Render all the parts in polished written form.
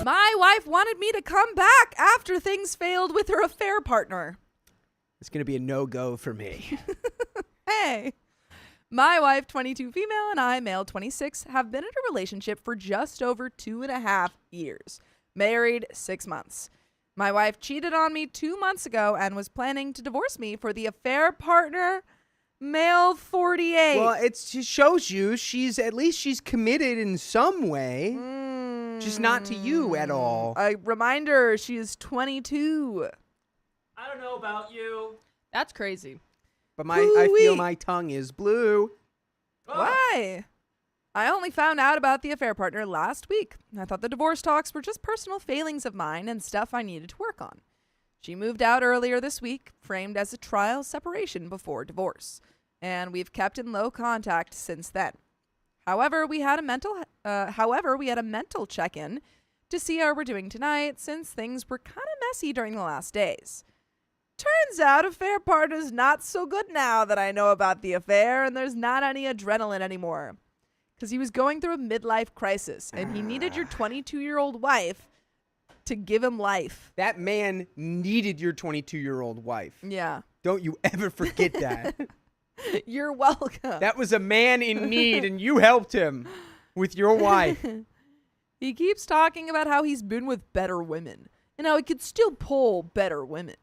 My wife wanted me to come back after things failed with her affair partner. It's going to be a no-go for me. Hey. My wife, 22 female, and I, male 26, have been in a relationship for just over 2.5 years. Married 6 months. My wife cheated on me 2 months ago and was planning to divorce me for the affair partner, male 48. Well, it just shows you she's committed in some way. Just not to you at all. A reminder, she is 22. I don't know about you. That's crazy. But I feel my tongue is blue. Why? I only found out about the affair partner last week. I thought the divorce talks were just personal failings of mine and stuff I needed to work on. She moved out earlier this week, framed as a trial separation before divorce, and we've kept in low contact since then. However, we had a mental check-in to see how we're doing tonight, since things were kind of messy during the last days. Turns out affair partner's not so good now that I know about the affair, and there's not any adrenaline anymore. Because he was going through a midlife crisis, and he needed your 22-year-old wife to give him life. That man needed your 22-year-old wife. Yeah. Don't you ever forget that. You're welcome. That was a man in need, and you helped him with your wife. He keeps talking about how he's been with better women, and how he could still pull better women.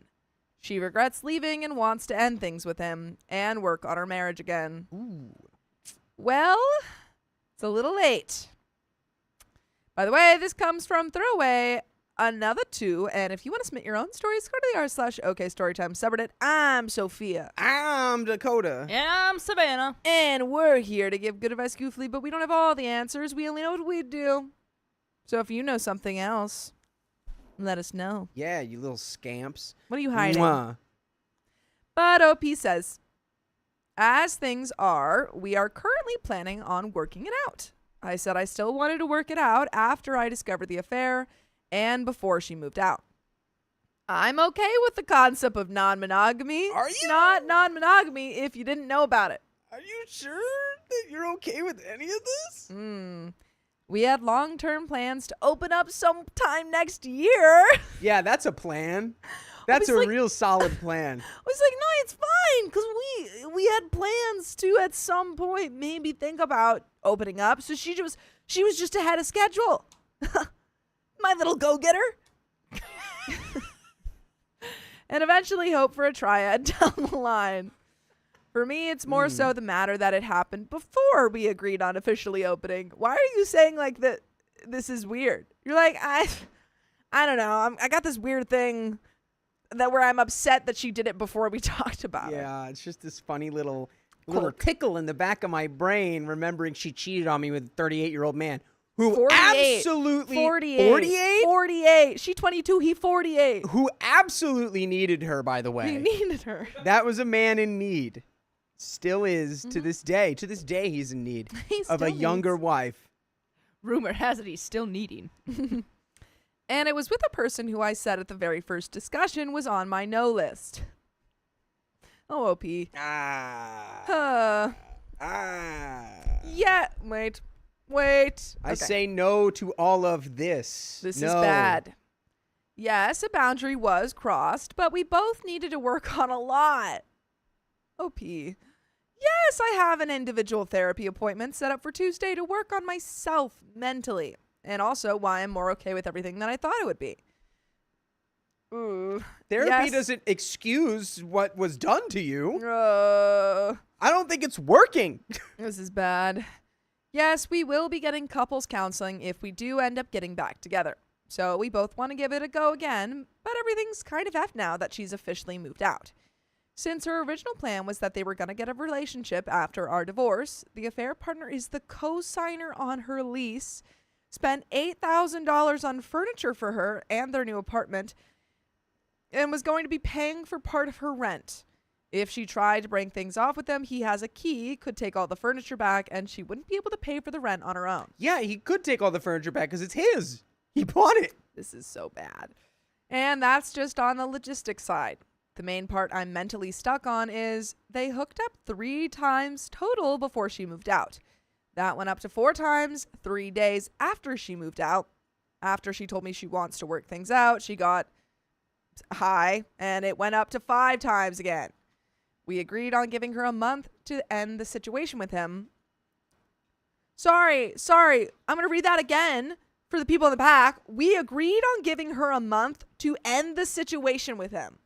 She regrets leaving and wants to end things with him and work on her marriage again. Ooh. Well, it's a little late. By the way, this comes from Throwaway, another 2. And if you want to submit your own stories, go to the r/OKStorytime subreddit. I'm Sophia. I'm Dakota. And I'm Savannah. And we're here to give good advice goofily, but we don't have all the answers. We only know what we do. So if you know something else, let us know. Yeah, you little scamps. What are you hiding? Mwah. But OP says, as things are, we are currently planning on working it out. I said I still wanted to work it out after I discovered the affair and before she moved out. I'm okay with the concept of non-monogamy. Are you? Not non-monogamy if you didn't know about it. Are you sure that you're okay with any of this? We had long-term plans to open up sometime next year. Yeah, that's a plan. That's a real solid plan. I was like, no, it's fine, because we had plans to at some point maybe think about opening up. So she was just ahead of schedule. My little go-getter. And eventually hope for a triad down the line. For me, it's more so the matter that it happened before we agreed on officially opening. Why are you saying like that? This is weird. You're like, I don't know. I got this weird thing that where I'm upset that she did it before we talked about it. Yeah, it's just this funny little tickle in the back of my brain, remembering she cheated on me with a 38-year-old man who 48. absolutely 48. 48. She 22. He 48. Who absolutely needed her, by the way. He needed her. That was a man in need. Still is to this day. To this day, he's in need of a younger wife. Rumor has it he's still needing. And it was with a person who I said at the very first discussion was on my no list. Oh, OP. Yeah. Wait. I say no to all of this. This is bad. Yes, a boundary was crossed, but we both needed to work on a lot. OP. Yes, I have an individual therapy appointment set up for Tuesday to work on myself mentally. And also why I'm more okay with everything than I thought it would be. Ooh. Therapy doesn't excuse what was done to you. I don't think it's working. This is bad. Yes, we will be getting couples counseling if we do end up getting back together. So we both want to give it a go again, but everything's kind of effed now that she's officially moved out. Since her original plan was that they were going to get a relationship after our divorce, the affair partner is the co-signer on her lease, spent $8,000 on furniture for her and their new apartment, and was going to be paying for part of her rent. If she tried to break things off with him, he has a key, could take all the furniture back, and she wouldn't be able to pay for the rent on her own. Yeah, he could take all the furniture back because it's his. He bought it. This is so bad. And that's just on the logistics side. The main part I'm mentally stuck on is they hooked up 3 times total before she moved out. That went up to 4 times 3 days after she moved out. After she told me she wants to work things out, she got high, and it went up to 5 times again. We agreed on giving her a month to end the situation with him. Sorry. I'm going to read that again for the people in the back. We agreed on giving her a month to end the situation with him.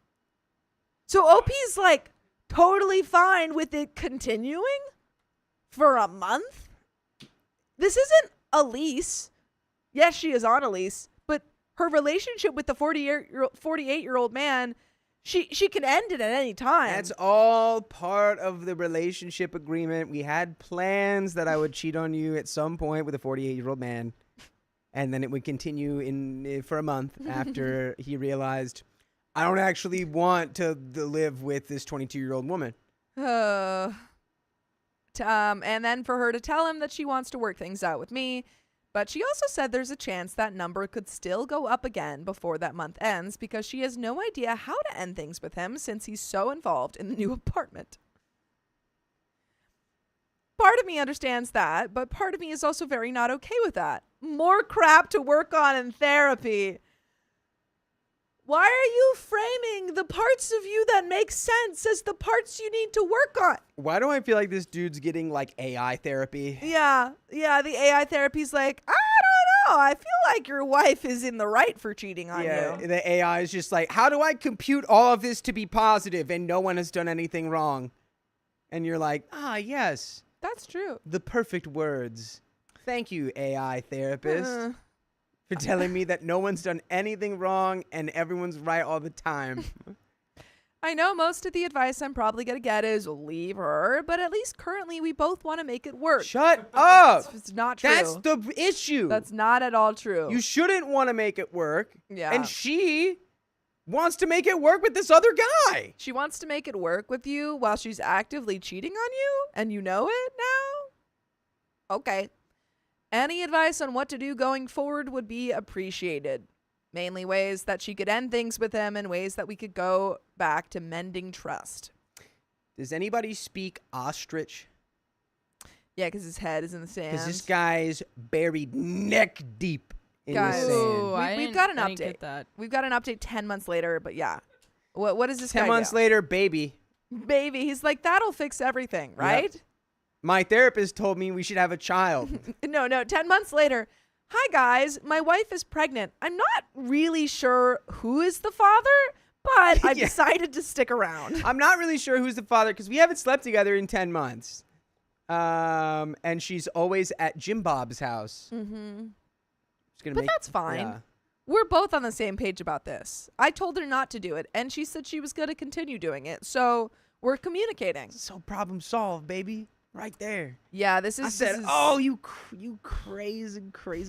So OP's like totally fine with it continuing for a month? This isn't a lease. Yes, she is on a lease, but her relationship with the 48-year-old man, she can end it at any time. That's all part of the relationship agreement. We had plans that I would cheat on you at some point with a 48-year-old man, and then it would continue for a month after he realized, I don't actually want to live with this 22-year-old woman. And then for her to tell him that she wants to work things out with me. But she also said there's a chance that number could still go up again before that month ends because she has no idea how to end things with him since he's so involved in the new apartment. Part of me understands that, but part of me is also very not okay with that. More crap to work on in therapy. Why are you framing the parts of you that make sense as the parts you need to work on? Why do I feel like this dude's getting like AI therapy? Yeah, the AI therapy's like, I don't know. I feel like your wife is in the right for cheating on you. The AI is just like, how do I compute all of this to be positive and no one has done anything wrong? And you're like, yes. That's true. The perfect words. Thank you, AI therapist. For telling me that no one's done anything wrong and everyone's right all the time. I know most of the advice I'm probably going to get is leave her, but at least currently we both want to make it work. Shut up! It's not true. That's the issue. That's not at all true. You shouldn't want to make it work. Yeah. And she wants to make it work with this other guy. She wants to make it work with you while she's actively cheating on you, and you know it now? Okay. Any advice on what to do going forward would be appreciated. Mainly ways that she could end things with him and ways that we could go back to mending trust. Does anybody speak ostrich? Yeah, because his head is in the sand. Because this guy's buried neck deep in the Guys, sand. we've got an I didn't update. get that. We've got an update 10 months later, but yeah. What does this 10 guy months do? later, baby. Baby, he's like, that'll fix everything, right? Yep. My therapist told me we should have a child. No, 10 months later. Hi, guys. My wife is pregnant. I'm not really sure who is the father, but I decided to stick around. I'm not really sure who's the father because we haven't slept together in 10 months. And she's always at Jim Bob's house. Mm-hmm. But that's fine. Yeah. We're both on the same page about this. I told her not to do it, and she said she was going to continue doing it. So we're communicating. So problem solved, baby. Right there. Yeah, this is. I said, this is, "Oh, you crazy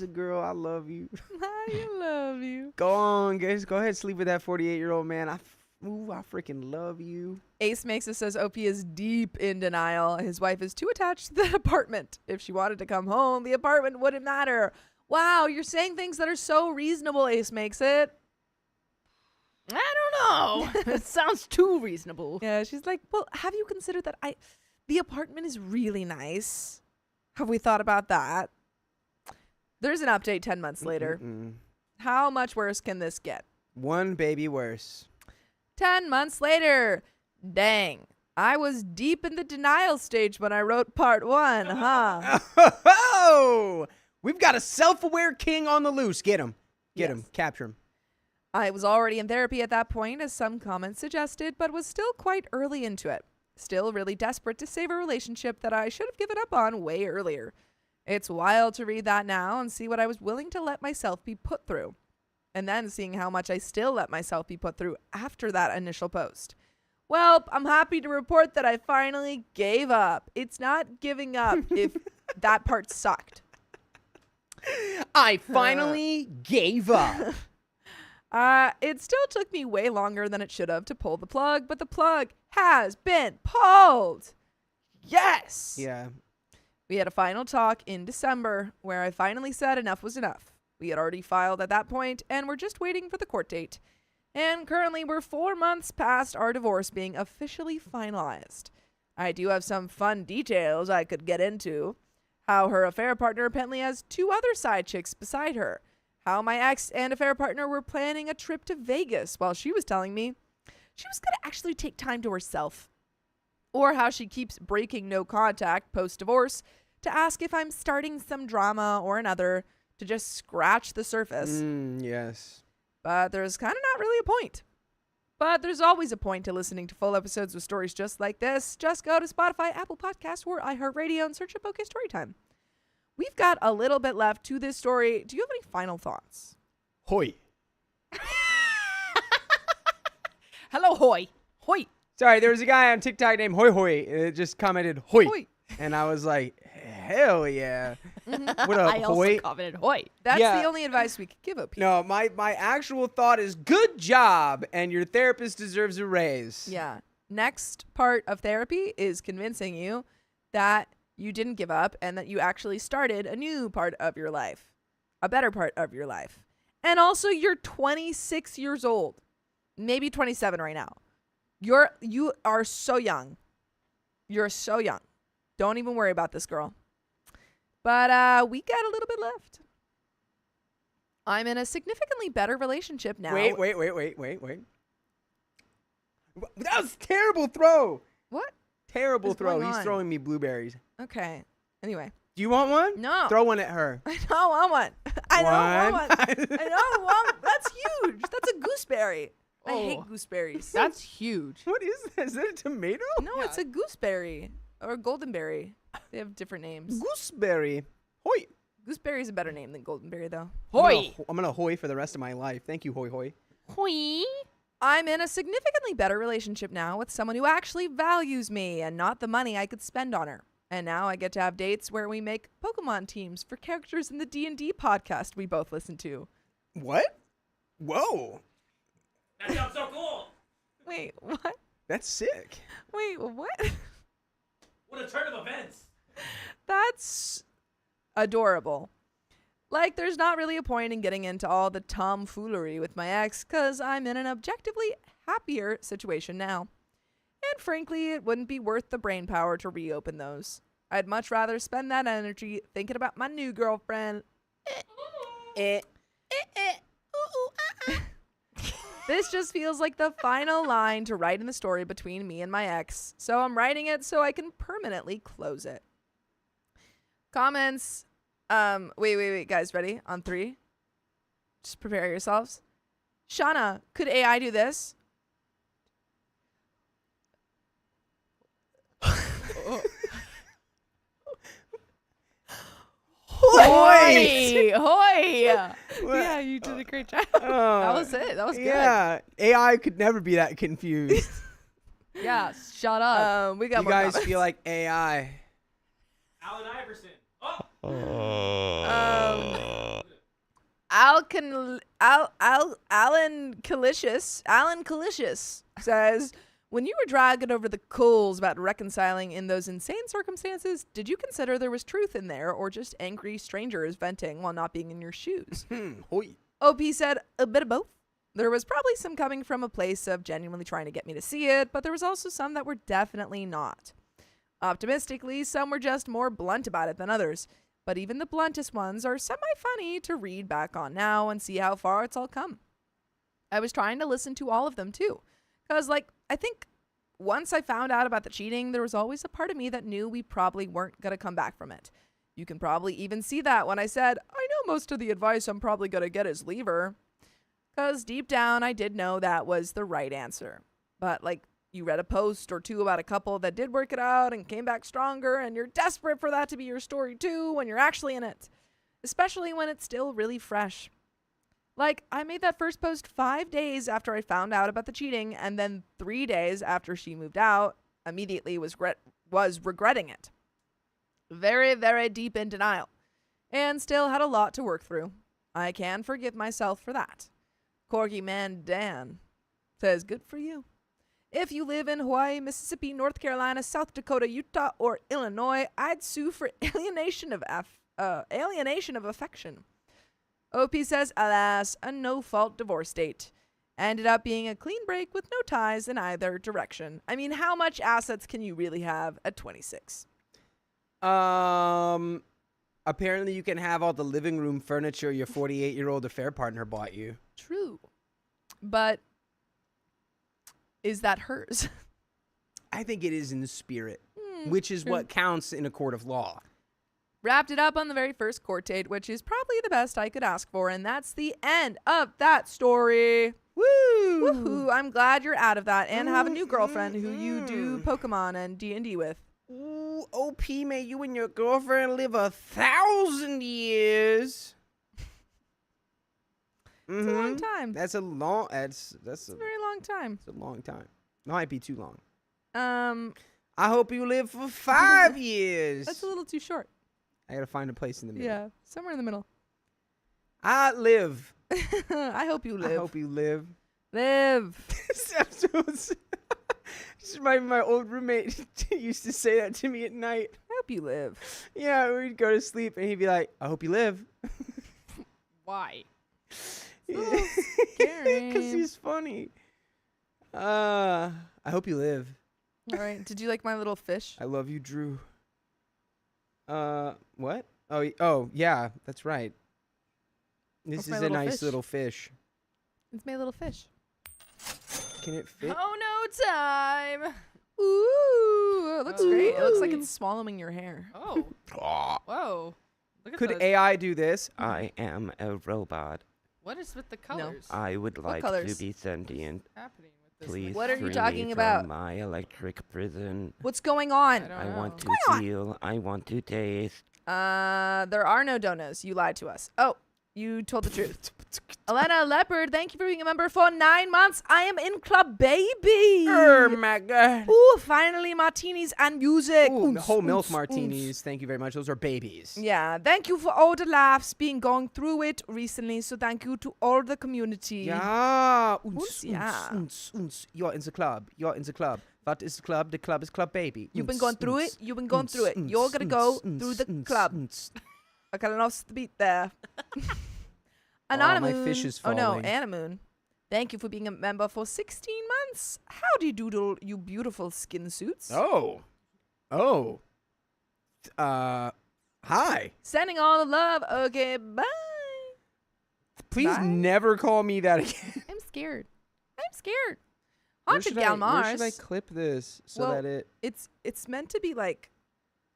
girl, I love you." I love you. Go on, guys. Go ahead, sleep with that 48-year-old man. I freaking love you. Ace Makes It says OP is deep in denial. His wife is too attached to the apartment. If she wanted to come home, the apartment wouldn't matter. Wow, you're saying things that are so reasonable, Ace Makes It. I don't know. It sounds too reasonable. Yeah, she's like, well, have you considered that the apartment is really nice? Have we thought about that? There's an update 10 months later. How much worse can this get? One baby worse. 10 months later. Dang. I was deep in the denial stage when I wrote part 1, huh? Oh, we've got a self-aware king on the loose. Get him. Get him. Capture him. I was already in therapy at that point, as some comments suggested, but was still quite early into it. Still really desperate to save a relationship that I should have given up on way earlier. It's wild to read that now and see what I was willing to let myself be put through. And then seeing how much I still let myself be put through after that initial post. Well, I'm happy to report that I finally gave up. It's not giving up if that part sucked. I finally gave up. It still took me way longer than it should have to pull the plug, but the plug has been pulled. Yes. Yeah. We had a final talk in December where I finally said enough was enough. We had already filed at that point and we're just waiting for the court date. And currently we're 4 months past our divorce being officially finalized. I do have some fun details I could get into. How her affair partner apparently has 2 other side chicks beside her. how my ex and affair partner were planning a trip to Vegas while she was telling me she was going to actually take time to herself. Or how she keeps breaking no contact post-divorce to ask if I'm starting some drama or another to just scratch the surface. Yes. But there's kind of not really a point. But there's always a point to listening to full episodes with stories just like this. Just go to Spotify, Apple Podcasts, or iHeartRadio and search up OK Storytime. We've got a little bit left to this story. Do you have any final thoughts? Hoi. Hello, Hoy. Hoy. Sorry, there was a guy on TikTok named Hoi Hoi. It just commented Hoi. Hoi. And I was like, hell yeah. What up, I also Hoi? commented Hoy. That's Yeah. the only advice we could give up here. No, my actual thought is good job, and your therapist deserves a raise. Yeah. Next part of therapy is convincing you that you didn't give up and that you actually started a new part of your life, a better part of your life. And also, you're 26 years old, maybe 27 right now. You are so young. You're so young. Don't even worry about this, girl. But we got a little bit left. I'm in a significantly better relationship now. Wait. That was a terrible throw. What? Terrible What's throw. going He's on? throwing me blueberries. Okay. Anyway. Do you want one? No. Throw one at her. I don't want one. I don't want one. One. I don't want. That's huge. That's a gooseberry. I hate Oh. gooseberries. That's huge. What is that? Is that a tomato? No, it's a gooseberry or a goldenberry. They have different names. Gooseberry. Hoi. Gooseberry is a better name than goldenberry, though. Hoy. I'm gonna hoi for the rest of my life. Thank you, hoi hoi. Hoy. I'm in a significantly better relationship now with someone who actually values me and not the money I could spend on her. And now I get to have dates where we make Pokemon teams for characters in the D&D podcast we both listen to. What? Whoa. That sounds so cool. Wait, what? That's sick. Wait, what? What a turn of events. That's adorable. Like, there's not really a point in getting into all the tomfoolery with my ex because I'm in an objectively happier situation now. And frankly, it wouldn't be worth the brain power to reopen those. I'd much rather spend that energy thinking about my new girlfriend. This just feels like the final line to write in the story between me and my ex, so I'm writing it so I can permanently close it. Comments. Wait, guys, ready? On 3. Just prepare yourselves. Shauna, could AI do this? Hoy. Hoy. Yeah, you did a great job. That was it. That was good. Yeah, AI could never be that confused. Yeah, shut up. We got You more guys comments. feel like AI. Allen Iverson. Alan Calicious says, when you were dragging over the coals about reconciling in those insane circumstances, did you consider there was truth in there or just angry strangers venting while not being in your shoes? Hoi. OP said, a bit of both. There was probably some coming from a place of genuinely trying to get me to see it, but there was also some that were definitely not. Optimistically, some were just more blunt about it than others. But even the bluntest ones are semi-funny to read back on now and see how far it's all come. I was trying to listen to all of them too. Because, I think once I found out about the cheating, there was always a part of me that knew we probably weren't going to come back from it. You can probably even see that when I said, I know most of the advice I'm probably going to get is leave her. Because deep down, I did know that was the right answer. But, you read a post or two about a couple that did work it out and came back stronger, and you're desperate for that to be your story too when you're actually in it. Especially when it's still really fresh. I made that first post 5 days after I found out about the cheating, and then 3 days after she moved out, immediately was regretting it. Very, very deep in denial. And still had a lot to work through. I can forgive myself for that. Corgi Man Dan says, good for you. If you live in Hawaii, Mississippi, North Carolina, South Dakota, Utah, or Illinois, I'd sue for alienation of affection. OP says, alas, a no-fault divorce date. Ended up being a clean break with no ties in either direction. I mean, how much assets can you really have at 26? Apparently, you can have all the living room furniture your 48-year-old affair partner bought you. True. But is that hers? I think it is in the spirit, which is what counts in a court of law. Wrapped it up on the very first court date, which is probably the best I could ask for, and that's the end of that story. Woo! Woohoo! I'm glad you're out of that and have a new girlfriend who you do Pokemon and D&D with. Ooh, OP, may you and your girlfriend live 1,000 years. It's a long time. That's a long. That's a very long time. It's a long time. Might be too long. I I hope you live for 5 years. That's a little too short. I gotta find a place in the middle. Yeah, somewhere in the middle. I live. I hope you live. I hope you live. Live. Just reminded me, my old roommate used to say that to me at night. I hope you live. Yeah, we'd go to sleep and he'd be like, I hope you live. Why? Scary. Because he's funny. I hope you live. All right. Did you like my little fish? I love you, Drew. What? Oh, yeah, that's right. This That's my is a little nice fish. little fish. It's my little fish. Can it fit? Oh no, time. Ooh, it looks great. It looks like Ooh. it's swallowing your hair. Oh, Aw. whoa. Look at Could those. AI do this? I am a robot. What is with the colors I would like colors? to be sentient. happening with this? Please What are you free me talking from about? my electric prison. What's going on? I don't I know. want to Going on? feel. I want to taste. There are no donuts. You lied to us. Oh, you told the truth. Elena Leopard, thank you for being a member for 9 months. I am in club, baby. Oh my god. Ooh, finally martinis and music. Ooh, Oons, whole milk oons, martinis. oons. Thank you very much. Those are babies. Yeah, thank you for all the laughs being going through it recently. So thank you to all the community. Yeah. Oons, yeah. You're in the club. You're in the club. What is the club? The club is club baby. You've been going through it. You've been going through it. You're gonna go through the club. I kind of lost the beat there. Anonymous. my fish is Oh no, falling. Anamoon. Thank you for being a member for 16 months. Howdy doodle, you beautiful skin suits. Oh. Hi. Sending all the love. Okay, bye. Please Bye. never call me that again. I'm scared. I'm scared. Where Haunted should Gal Where Mars. should I clip this so Well, that it? It's meant to be like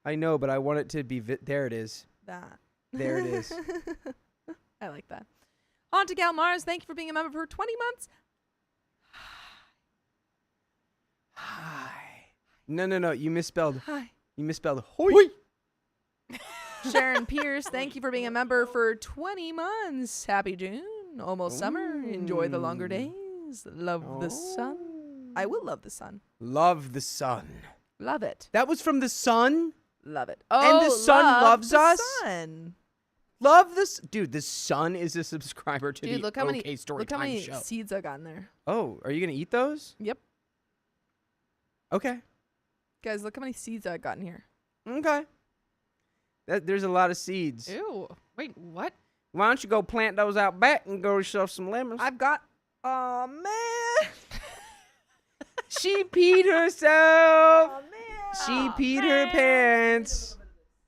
I know, but I want it to be. There it is. that. There it is. I like that. Haunted Gal Mars, thank you for being a member for 20 months. Hi. No. You misspelled. Hi. You misspelled. Hoi. Sharon Pierce, thank you for being a member for 20 months. Happy June. Almost summer. Enjoy the longer days. Love the sun. I will love the sun. Love the sun. Love it. That was from the sun. Love it. And Oh, the sun love loves the us? Sun. Love this, dude. The sun is a subscriber to Dude, the look how many OK look how Storytime many show. seeds I got in there. Oh, are you gonna eat those? Yep. Okay. Guys, look how many seeds I got in here. Okay. There's a lot of seeds. Ew. Wait, what? Why don't you go plant those out back and go yourself some lemons? I've got oh man. She peed herself. Oh man. She peed her pants.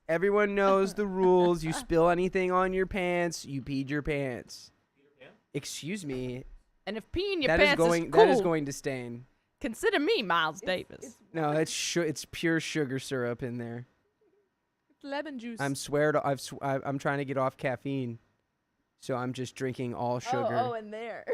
Everyone knows the rules. You spill anything on your pants, you peed your pants. Excuse me. And if peeing your That is pants going. is cool, That is going to stain. consider me Miles Davis. No, it's pure sugar syrup in there. It's lemon juice. I'm I'm trying to get off caffeine, so I'm just drinking all sugar. Oh, and there.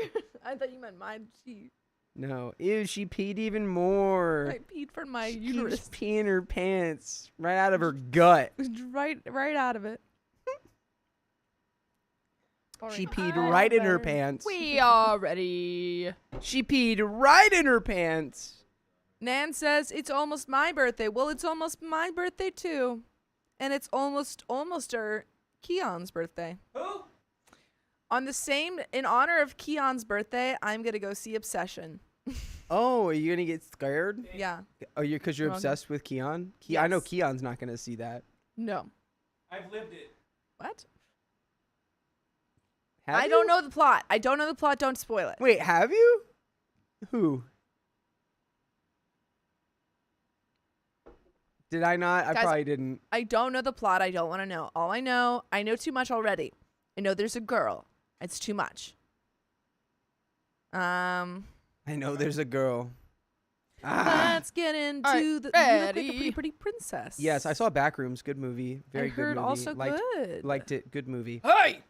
I thought you meant my cheese. No, ew, she peed even more. I peed from my She uterus. keeps peeing her pants right out of her gut. right out of it. She peed right in her better. pants. We are ready. She peed right in her pants. Nan says it's almost my birthday. Well, it's almost my birthday too, and it's almost our Keon's birthday. Who? In honor of Keon's birthday, I'm gonna go see Obsession. Oh, are you gonna get scared? Yeah. Oh, because you're Wrong. obsessed with Keon? I know Yes. Keon's not gonna see that. No. I've lived it. What? Have I you? don't know the plot. I don't know the plot. Don't spoil it. Wait, have you? Who? Did I not? I Guys, probably didn't. I don't know the plot. I don't want to know. All I know too much already. I know there's a girl. It's too much. I know there's a girl. Ah. Let's get into All right, the. You look like ready. a pretty princess. Yes, I saw Backrooms. Good movie. Very I good heard movie. also good. Liked it. Good movie. Hey,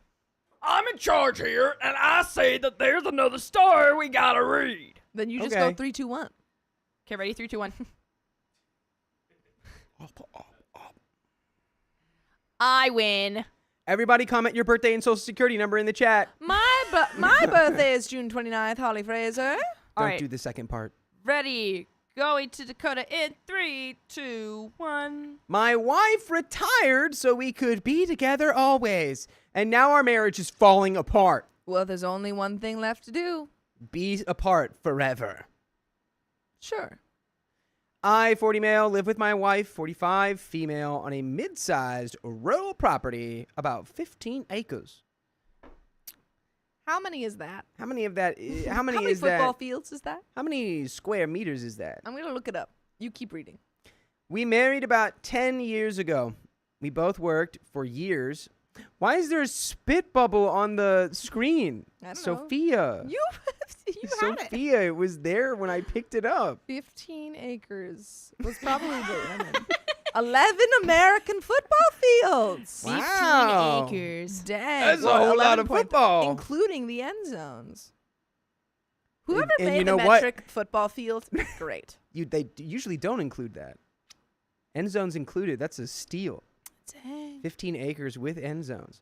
I'm in charge here, and I say that there's another story we gotta read. Then you just Okay. go 3, 2, 1. Okay, ready? 3, 2, 1. I win. Everybody comment your birthday and social security number in the chat. My birthday is June 29th. Holly Fraser. All Don't right. do the second part. Ready? Going to Dakota in 3, 2, 1. My wife retired so we could be together always. And now our marriage is falling apart. Well, there's only one thing left to do. Be apart forever. Sure. I, 40 male, live with my wife, 45 female, on a mid-sized rural property, about 15 acres. How many is that? How many of that? How many How many is football that? fields is that? How many square meters is that? I'm going to look it up. You keep reading. We married about 10 years ago. We both worked for years. Why is there a spit bubble on the screen? I don't know. Sophia. You had it. Sophia, it was there when I picked it up. 15 acres was probably the 11 American football fields. Wow. 15 acres. Dang. That's a whole lot of 11 football. including the end zones. Whoever And made you the know what? metric football field, great. They usually don't include that. End zones included. That's a steal. Dang. 15 acres with end zones.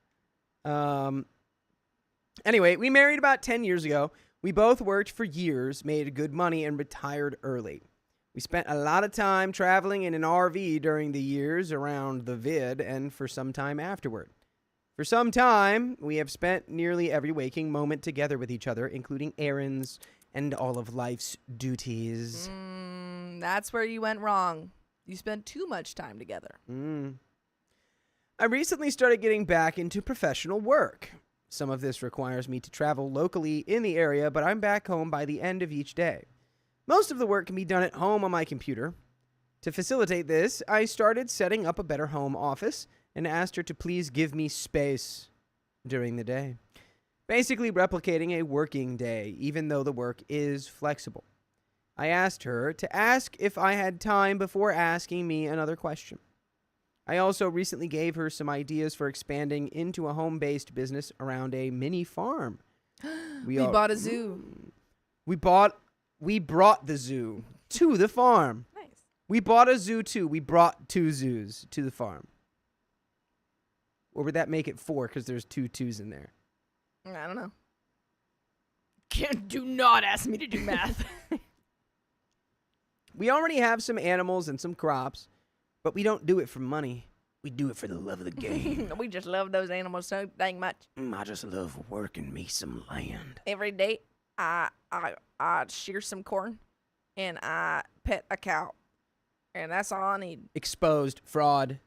Anyway, we married about 10 years ago. We both worked for years, made good money, and retired early. We spent a lot of time traveling in an RV during the years around the vid and for some time afterward. For some time, we have spent nearly every waking moment together with each other, including errands and all of life's duties. That's where you went wrong. You spent too much time together. I recently started getting back into professional work. Some of this requires me to travel locally in the area, but I'm back home by the end of each day. Most of the work can be done at home on my computer. To facilitate this, I started setting up a better home office and asked her to please give me space during the day. Basically replicating a working day, even though the work is flexible. I asked her to ask if I had time before asking me another question. I also recently gave her some ideas for expanding into a home-based business around a mini farm. We bought a zoo. We brought the zoo to the farm. Nice. We bought a zoo too. We brought 2 zoos to the farm. Or would that make it 4 because there's 2 2s in there? I don't know. Do not ask me to do math. We already have some animals and some crops, but we don't do it for money. We do it for the love of the game. We just love those animals so dang much. I just love working me some land. Every day, I shear some corn, and I pet a cow, and that's all I need. Exposed fraud.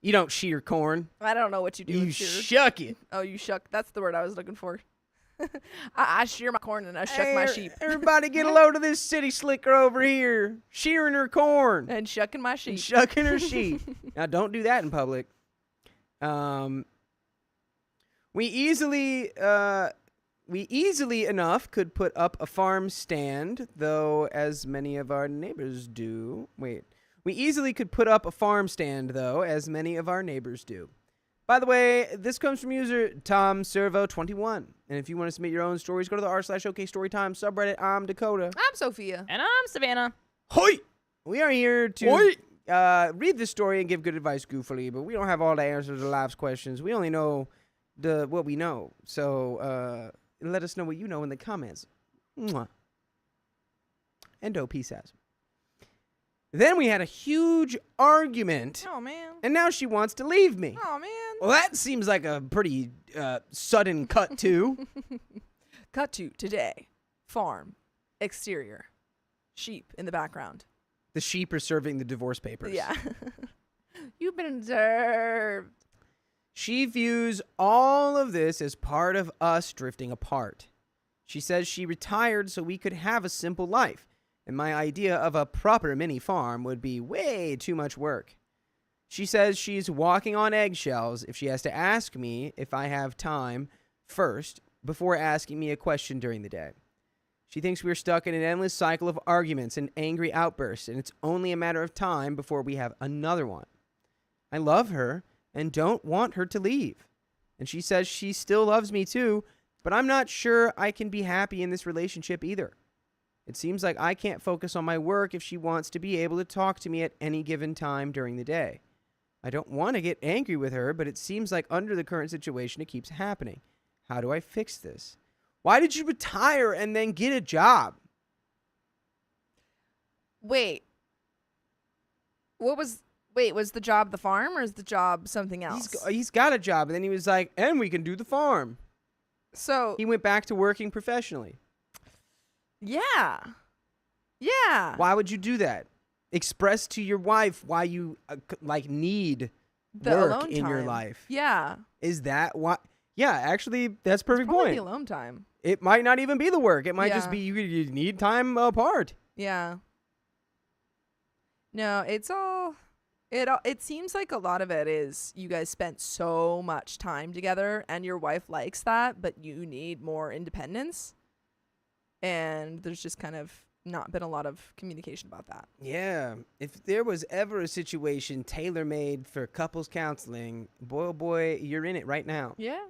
You don't shear corn. I don't know what you do. You with shears. shuck it. Oh, you shuck. That's the word I was looking for. I shear my corn and I shuck my sheep. Everybody get a load of this city slicker over here. Shearing her corn. And shucking my And sheep. shucking her sheep. Now, don't do that in public. We easily enough could put up a farm stand, though, as many of our neighbors do. We easily could put up a farm stand, though, as many of our neighbors do. By the way, this comes from user TomServo21. And if you want to submit your own stories, go to the r/OKStorytime subreddit. I'm Dakota. I'm Sophia. And I'm Savannah. Hoi! We are here to Hoi! read the story and give good advice goofily, but we don't have all the answers to life's questions. We only know what we know. So let us know what you know in the comments. Mwah. Endo, peace out. Then we had a huge argument, Oh, man. and now she wants to leave me. Oh, man. Well, that seems like a pretty sudden cut, too. Cut to today. Farm. Exterior. Sheep in the background. The sheep are serving the divorce papers. Yeah. You've been observed. She views all of this as part of us drifting apart. She says she retired so we could have a simple life. and my idea of a proper mini farm would be way too much work. She says she's walking on eggshells if she has to ask me if I have time first before asking me a question during the day. She thinks we're stuck in an endless cycle of arguments and angry outbursts, and it's only a matter of time before we have another one. I love her and don't want her to leave. And she says she still loves me too, but I'm not sure I can be happy in this relationship either. It seems like I can't focus on my work if she wants to be able to talk to me at any given time during the day. I don't want to get angry with her, but it seems like under the current situation it keeps happening. How do I fix this? Why did you retire and then get a job? Wait. Was the job the farm or is the job something else? He's got a job, and then he was like, and we can do the farm. So He went back to working professionally. yeah. Yeah. Why would you do that? Express to your wife why you need The work alone in your time. life. Yeah. Is that why? Yeah, actually, that's a perfect Probably point. the alone time. It might not even be the work. It might just Yeah. be you need time apart. Yeah. No, it seems like a lot of it is you guys spent so much time together and your wife likes that, but you need more independence. And there's just kind of not been a lot of communication about that. Yeah. If there was ever a situation tailor-made for couples counseling, boy, oh boy, you're in it right now. Yeah.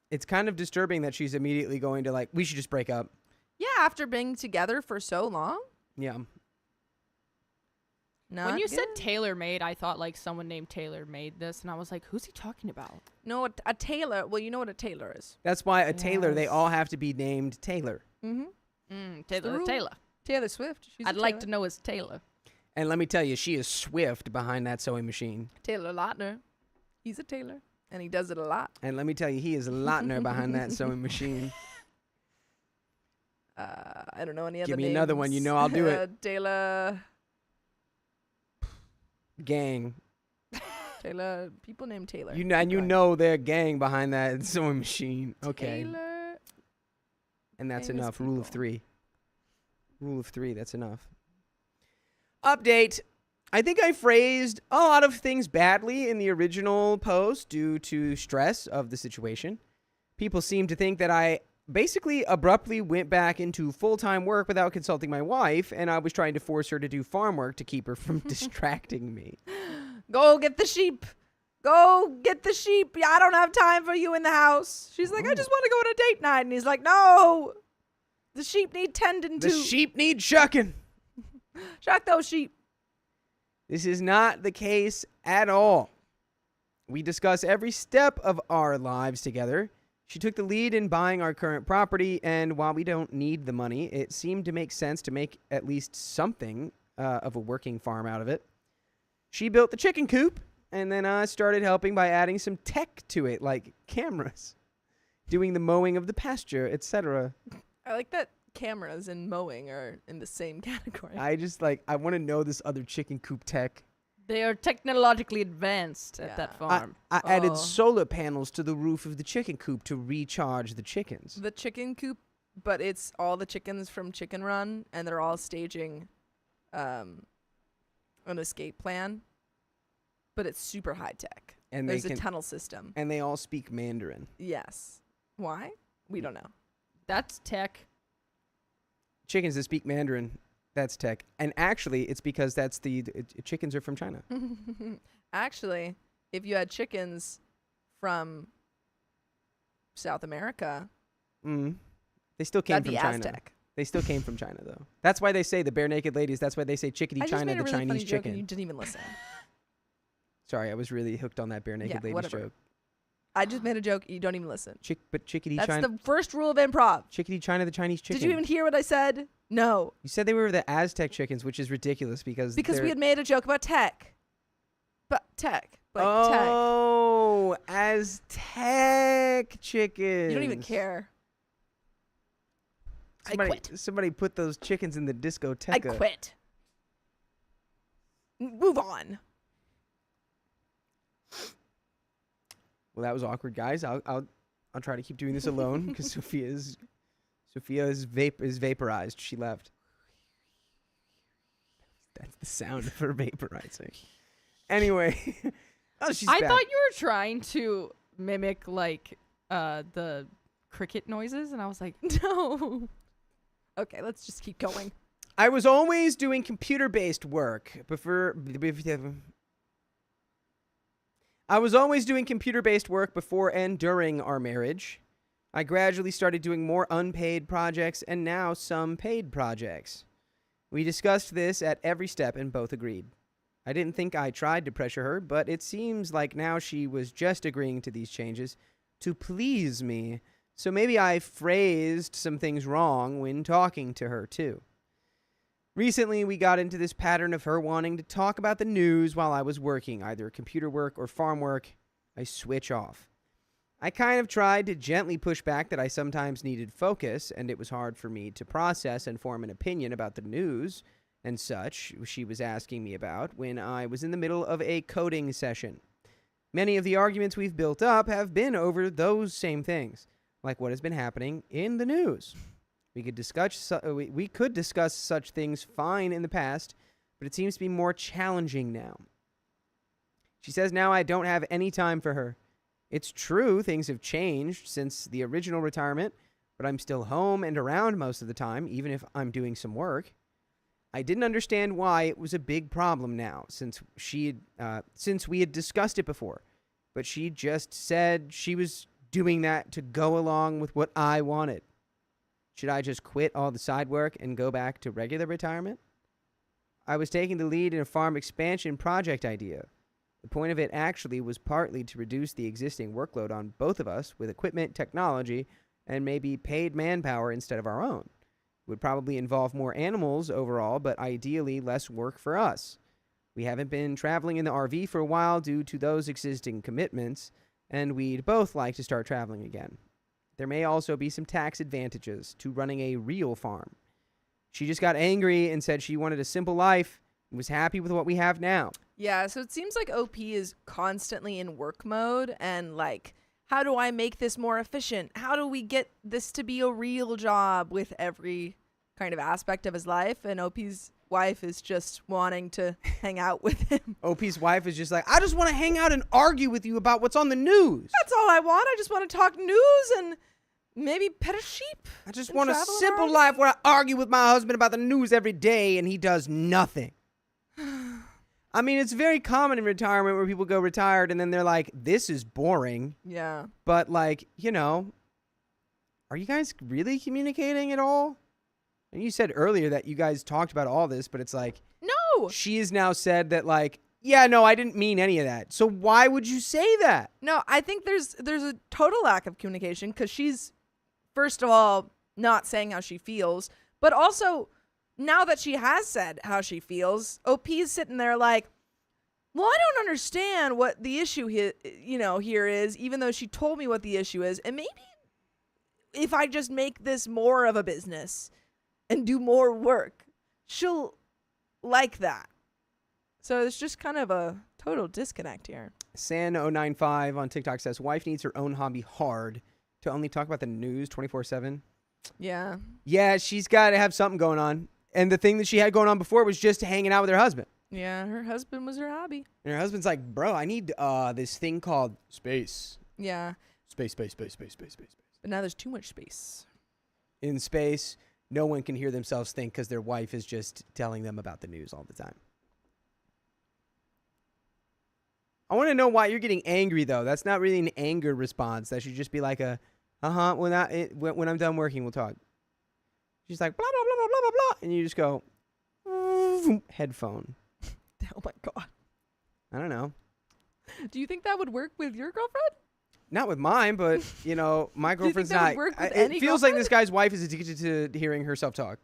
It's kind of disturbing that she's immediately going to we should just break up. Yeah, after being together for so long. Yeah. Not When you said good. tailor-made, I thought like someone named Taylor made this, and I was like, who's he talking about? No, a tailor. Well, you know what a tailor is. That's why a tailor, they Yes. all have to be named Taylor. Mm-hmm. Taylor. rule. Taylor. Taylor Swift. She's I'd like to know his Taylor. And let me tell you, she is swift behind that sewing machine. Taylor Lautner. He's a tailor, and he does it a lot. And let me tell you, he is a Lautner behind that sewing machine. I don't know any other Give me names. another one, you know I'll do it. Taylor. Gang. Taylor. People named Taylor. You know they're gang behind that sewing machine. Okay. Taylor. And that's famous enough. Rule of people. 3. Rule of 3, that's enough. Update. I think I phrased a lot of things badly in the original post due to stress of the situation. People seem to think that I basically abruptly went back into full-time work without consulting my wife, and I was trying to force her to do farm work to keep her from distracting me. Go get the sheep. Go get the sheep. Yeah, I don't have time for you in the house. She's like, I just want to go on a date night. And he's like, no. The sheep need tending to. The sheep need shucking. Shuck those sheep. This is not the case at all. We discuss every step of our lives together. She took the lead in buying our current property, and while we don't need the money, it seemed to make sense to make at least something of a working farm out of it. She built the chicken coop, and then I started helping by adding some tech to it, like cameras, doing the mowing of the pasture, etc. I like that cameras and mowing are in the same category. I want to know this other chicken coop tech. They are technologically advanced at that Yeah. farm. I added Oh. solar panels to the roof of the chicken coop to recharge the chickens. The chicken coop, but it's all the chickens from Chicken Run, and they're all staging an escape plan. But it's super high tech. And There's they a can, tunnel system. and they all speak Mandarin. Yes. Why? We don't know. That's tech. Chickens that speak Mandarin, that's tech. And actually, it's because chickens are from China. Actually, if you had chickens from South America, They still came that'd from be China. Aztec. They still came from China, though. That's why they say the bare naked ladies. That's why they say chickadee I just China, made the a really funny Chinese joke and chicken. you didn't even listen. Sorry, I was really hooked on that bare naked Yeah, ladies whatever. joke. I just made a joke. You don't even listen. Chickadee That's China, the first rule of improv. chickadee China, the Chinese chicken. Did you even hear what I said? No. You said they were the Aztec chickens, which is ridiculous because Because we had made a joke about tech. But tech. Like tech. Oh, Aztec chickens. You don't even care. I quit. Somebody put those chickens in the discoteca. I quit. Move on. Well, that was awkward, guys. I'll try to keep doing this alone because Sophia is vaporized. She left. the sound of her vaporizing. Anyway. Oh, she's I back. thought you were trying to mimic like the cricket noises, and I was like, No. Okay, let's just keep going. I was always doing computer-based work before and during our marriage. I gradually started doing more unpaid projects and now some paid projects. We discussed this at every step and both agreed. I didn't think I tried to pressure her, but it seems like now she was just agreeing to these changes to please me. So maybe I phrased some things wrong when talking to her too. Recently, we got into this pattern of her wanting to talk about the news while I was working, either computer work or farm work. I switch off. I kind of tried to gently push back that I sometimes needed focus, and it was hard for me to process and form an opinion about the news and such she was asking me about when I was in the middle of a coding session. Many of the arguments we've built up have been over those same things, like what has been happening in the news. We could discuss such things fine in the past, but it seems to be more challenging now. She says now I don't have any time for her. It's true, things have changed since the original retirement, but I'm still home and around most of the time, even if I'm doing some work. I didn't understand why it was a big problem now, since we had discussed it before, but she just said she was doing that to go along with what I wanted. Should I just quit all the side work and go back to regular retirement? I was taking the lead in a farm expansion project idea. The point of it actually was partly to reduce the existing workload on both of us with equipment, technology, and maybe paid manpower instead of our own. It would probably involve more animals overall, but ideally less work for us. We haven't been traveling in the RV for a while due to those existing commitments, and we'd both like to start traveling again. There may also be some tax advantages to running a real farm. She just got angry and said she wanted a simple life and was happy with what we have now. Yeah, so it seems like OP is constantly in work mode and like, how do I make this more efficient? How do we get this to be a real job with every kind of aspect of his life? And OP's wife is just wanting to hang out with him. OP's wife is just like, I just want to hang out and argue with you about what's on the news. That's all I want. I just want to talk news and maybe pet a sheep. I just and want a travel simple around. life where I argue with my husband about the news every day and he does nothing. I mean, it's very common in retirement where people go retired and then they're like, this is boring. Yeah. But like, you know, are you guys really communicating at all? And you said earlier that you guys talked about all this, but it's like, No. she has now said that like, yeah, no, I didn't mean any of that. So why would you say that? No, I think there's a total lack of communication because she's, first of all, not saying how she feels, but also now that she has said how she feels, OP's sitting there like, well, I don't understand what the issue here is, even though she told me what the issue is. And maybe if I just make this more of a business and do more work, she'll like that. So it's just kind of a total disconnect here. San095 on TikTok says, wife needs her own hobby hard to only talk about the news 24/7. Yeah. Yeah, she's got to have something going on. And the thing that she had going on before was just hanging out with her husband. Yeah, her husband was her hobby. And her husband's like, bro, I need this thing called space. Yeah. Space. But now there's too much space. In space, no one can hear themselves think because their wife is just telling them about the news all the time. I want to know why you're getting angry, though. That's not really an anger response. That should just be like a, when I'm done working, we'll talk. She's like, blah, blah, blah, blah, blah, blah, blah. And you just go, headphone. Oh, my God. I don't know. Do you think that would work with your girlfriend? Not with mine, but, you know, my Do you think girlfriend's that would not. work with It any feels like girlfriend? this guy's wife is addicted to hearing herself talk.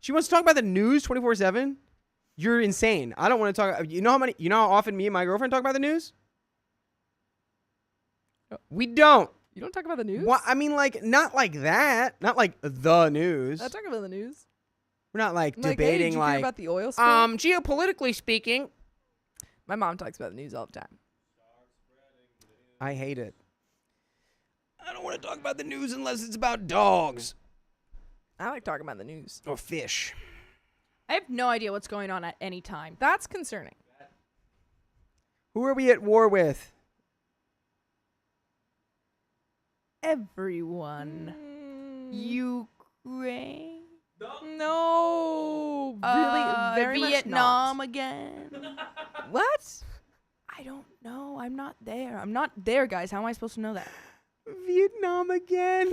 She wants to talk about the news 24/7. You're insane. I don't want to talk. You know how often me and my girlfriend talk about the news? We don't. You don't talk about the news? What? I mean, like, not like that. Not like the news. I talk about the news. We're not like I'm like, hey, debating did you hear like, about the oil spill? geopolitically speaking. My mom talks about the news all the time. I hate it. I don't want to talk about the news unless it's about dogs I like talking about the news. or fish. I have no idea what's going on at any time. That's concerning. Who are we at war with? Everyone. Ukraine. No. Really? Very Vietnam much again. not. What? I don't know. I'm not there. I'm not there, guys. How am I supposed to know that? Vietnam again.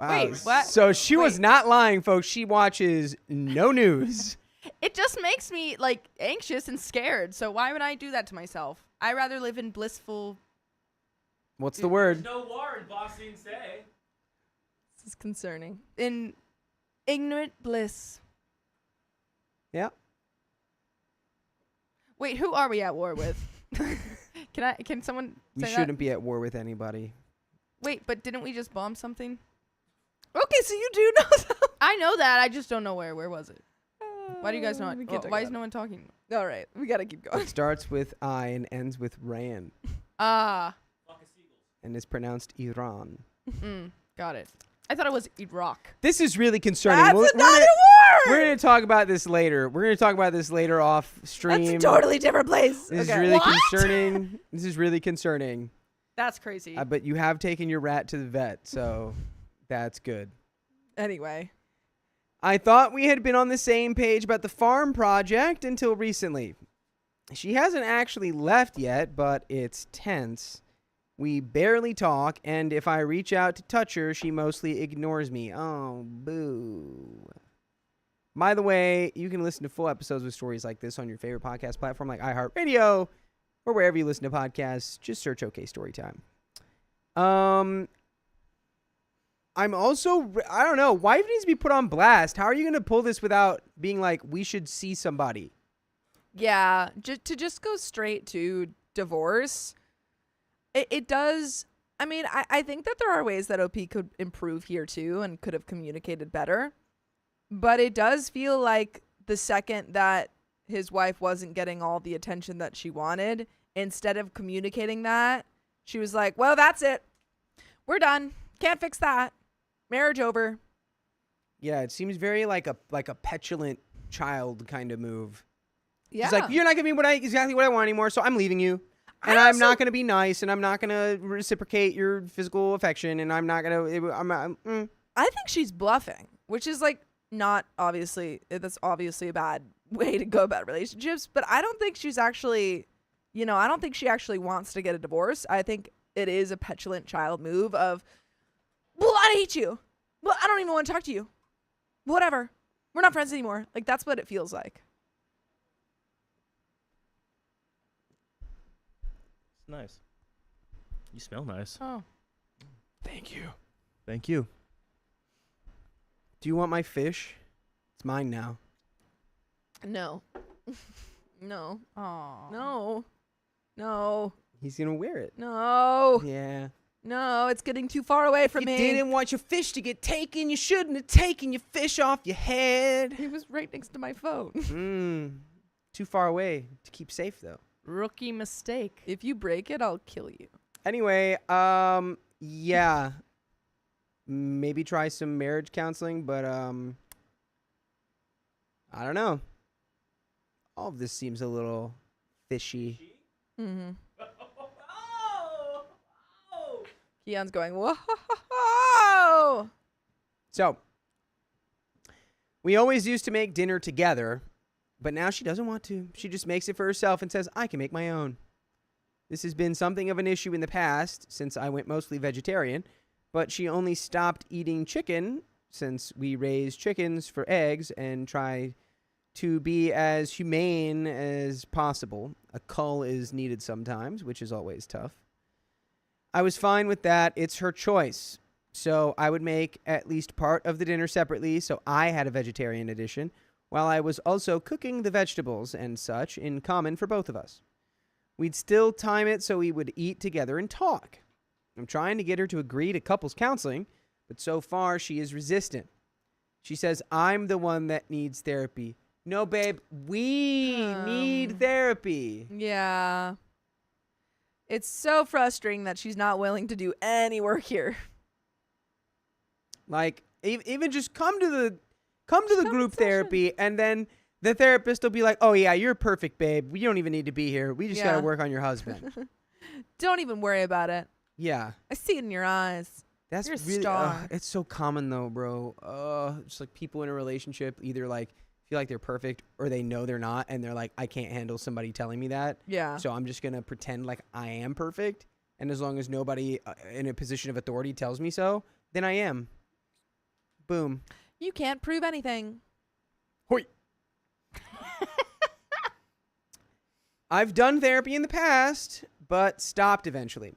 Wow. Wait, what? So she was Wait. not lying, folks. She watches no news. It just makes me like anxious and scared. So why would I do that to myself? I'd rather live in blissful. What's the word? No war in Boxing Day. This is concerning. In ignorant bliss. Yeah. Wait, who are we at war with? Can someone We say that? shouldn't be at war with anybody. Wait, but didn't we just bomb something? Okay, so you do know that. I know that. I just don't know where. Where was it? Why do you guys not? We can't talk Why is about no one talking? it. All right, we gotta keep going. It starts with I and ends with Ran Ah, Fuck a seagulls. and is pronounced Iran. got it. I thought it was Iraq. This is really concerning. That's We're another gonna- word. We're going to talk about this later. We're going to talk about this later off stream. That's a totally different place. This Okay. is really What? concerning. This is really concerning. That's crazy. But you have taken your rat to the vet, so that's good. Anyway, I thought we had been on the same page about the farm project until recently. She hasn't actually left yet, but it's tense. We barely talk, and if I reach out to touch her, she mostly ignores me. Oh, boo. By the way, you can listen to full episodes with stories like this on your favorite podcast platform like iHeartRadio or wherever you listen to podcasts. Just search OK Storytime. I'm also, I don't know, wife needs to be put on blast. How are you going to pull this without being like, we should see somebody? yeah, to just go straight to divorce, it does. I mean, I think that there are ways that OP could improve here too and could have communicated better. But it does feel like the second that his wife wasn't getting all the attention that she wanted, instead of communicating that, she was like, well, that's it. We're done. Can't fix that. Marriage over. Yeah, it seems very like a petulant child kind of move. Yeah. She's like, you're not giving me exactly what I want anymore, so I'm leaving you. And I'm not going to be nice, and I'm not going to reciprocate your physical affection, and I'm not going to... I think she's bluffing, which is like not obviously, that's obviously a bad way to go about relationships, but I don't think she's actually, I don't think she actually wants to get a divorce. I think it is a petulant child move of, well, I hate you. Well, I don't even want to talk to you. Whatever. We're not friends anymore. Like, that's what it feels like. It's nice. You smell nice. Oh. Thank you. Thank you. Do you want my fish? It's mine now. No. No. Aw. No. No. He's going to wear it. No. Yeah. No. It's getting too far away from You me. didn't want your fish to get taken. You shouldn't have taken your fish off your head. He was right next to my phone. Too far away to keep safe, though. Rookie mistake. If you break it, I'll kill you. Anyway, yeah. Maybe try some marriage counseling, but I don't know. All of this seems a little fishy. Mm-hmm. Oh! Oh! Keon's going, whoa. So, we always used to make dinner together, but now she doesn't want to. She just makes it for herself and says, I can make my own. This has been something of an issue in the past since I went mostly vegetarian, but she only stopped eating chicken since we raise chickens for eggs and try to be as humane as possible. A cull is needed sometimes, which is always tough. I was fine with that. It's her choice. So I would make at least part of the dinner separately, so I had a vegetarian edition, while I was also cooking the vegetables and such in common for both of us. We'd still time it so we would eat together and talk. I'm trying to get her to agree to couples counseling, but so far she is resistant. She says I'm the one that needs therapy. No, babe, we need therapy. Yeah. It's so frustrating that she's not willing to do any work here. Like, even just come to the Come to the come to group the session. therapy, and then the therapist will be like, "Oh yeah, you're perfect, babe. You don't even need to be here. We just Yeah. gotta work on your husband." Don't even worry about it. Yeah, I see it in your eyes. that's You're a really. star. It's so common though, bro. Just like people in a relationship either like feel like they're perfect or they know they're not, and they're like, "I can't handle somebody telling me that, Yeah. so I'm just gonna pretend like I am perfect." And as long as nobody in a position of authority tells me so, then I am. Boom. You can't prove anything. Hoi. I've done therapy in the past, but stopped eventually.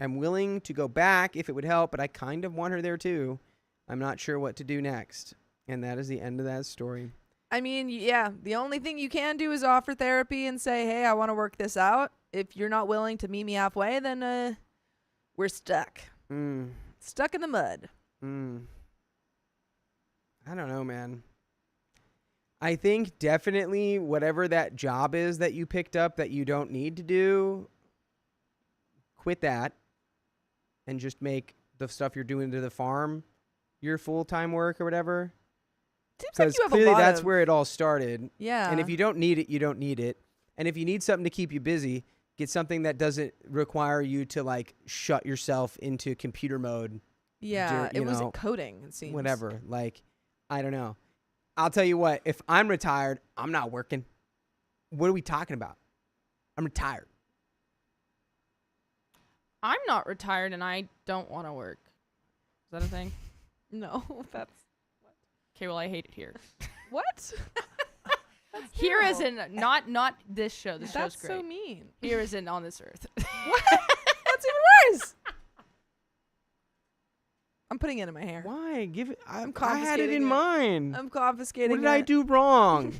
I'm willing to go back if it would help, but I kind of want her there too. I'm not sure what to do next. And that is the end of that story. I mean, yeah, the only thing you can do is offer therapy and say, hey, I want to work this out. If you're not willing to meet me halfway, then we're stuck. Stuck in the mud. I don't know, man. I think definitely whatever that job is that you picked up that you don't need to do, quit that and just make the stuff you're doing to the farm your full-time work or whatever. Seems like Because you have clearly a lot that's of, where it all started. yeah. And if you don't need it, you don't need it. And if you need something to keep you busy, get something that doesn't require you to like shut yourself into computer mode. yeah, you it was know, coding, it seems. Whatever. Like, I don't know. I'll tell you what, if I'm retired, I'm not working. What are we talking about? I'm retired. I'm not retired and I don't want to work. Is that a thing? No, that's Okay, well, I hate it here. what? Here as in not this show. This That's show's great. so mean. Here as in on this earth. That's even worse. I'm putting it in my hair. Why? Give it. I had it confiscating in it. mind. I'm confiscating What did I it. do wrong?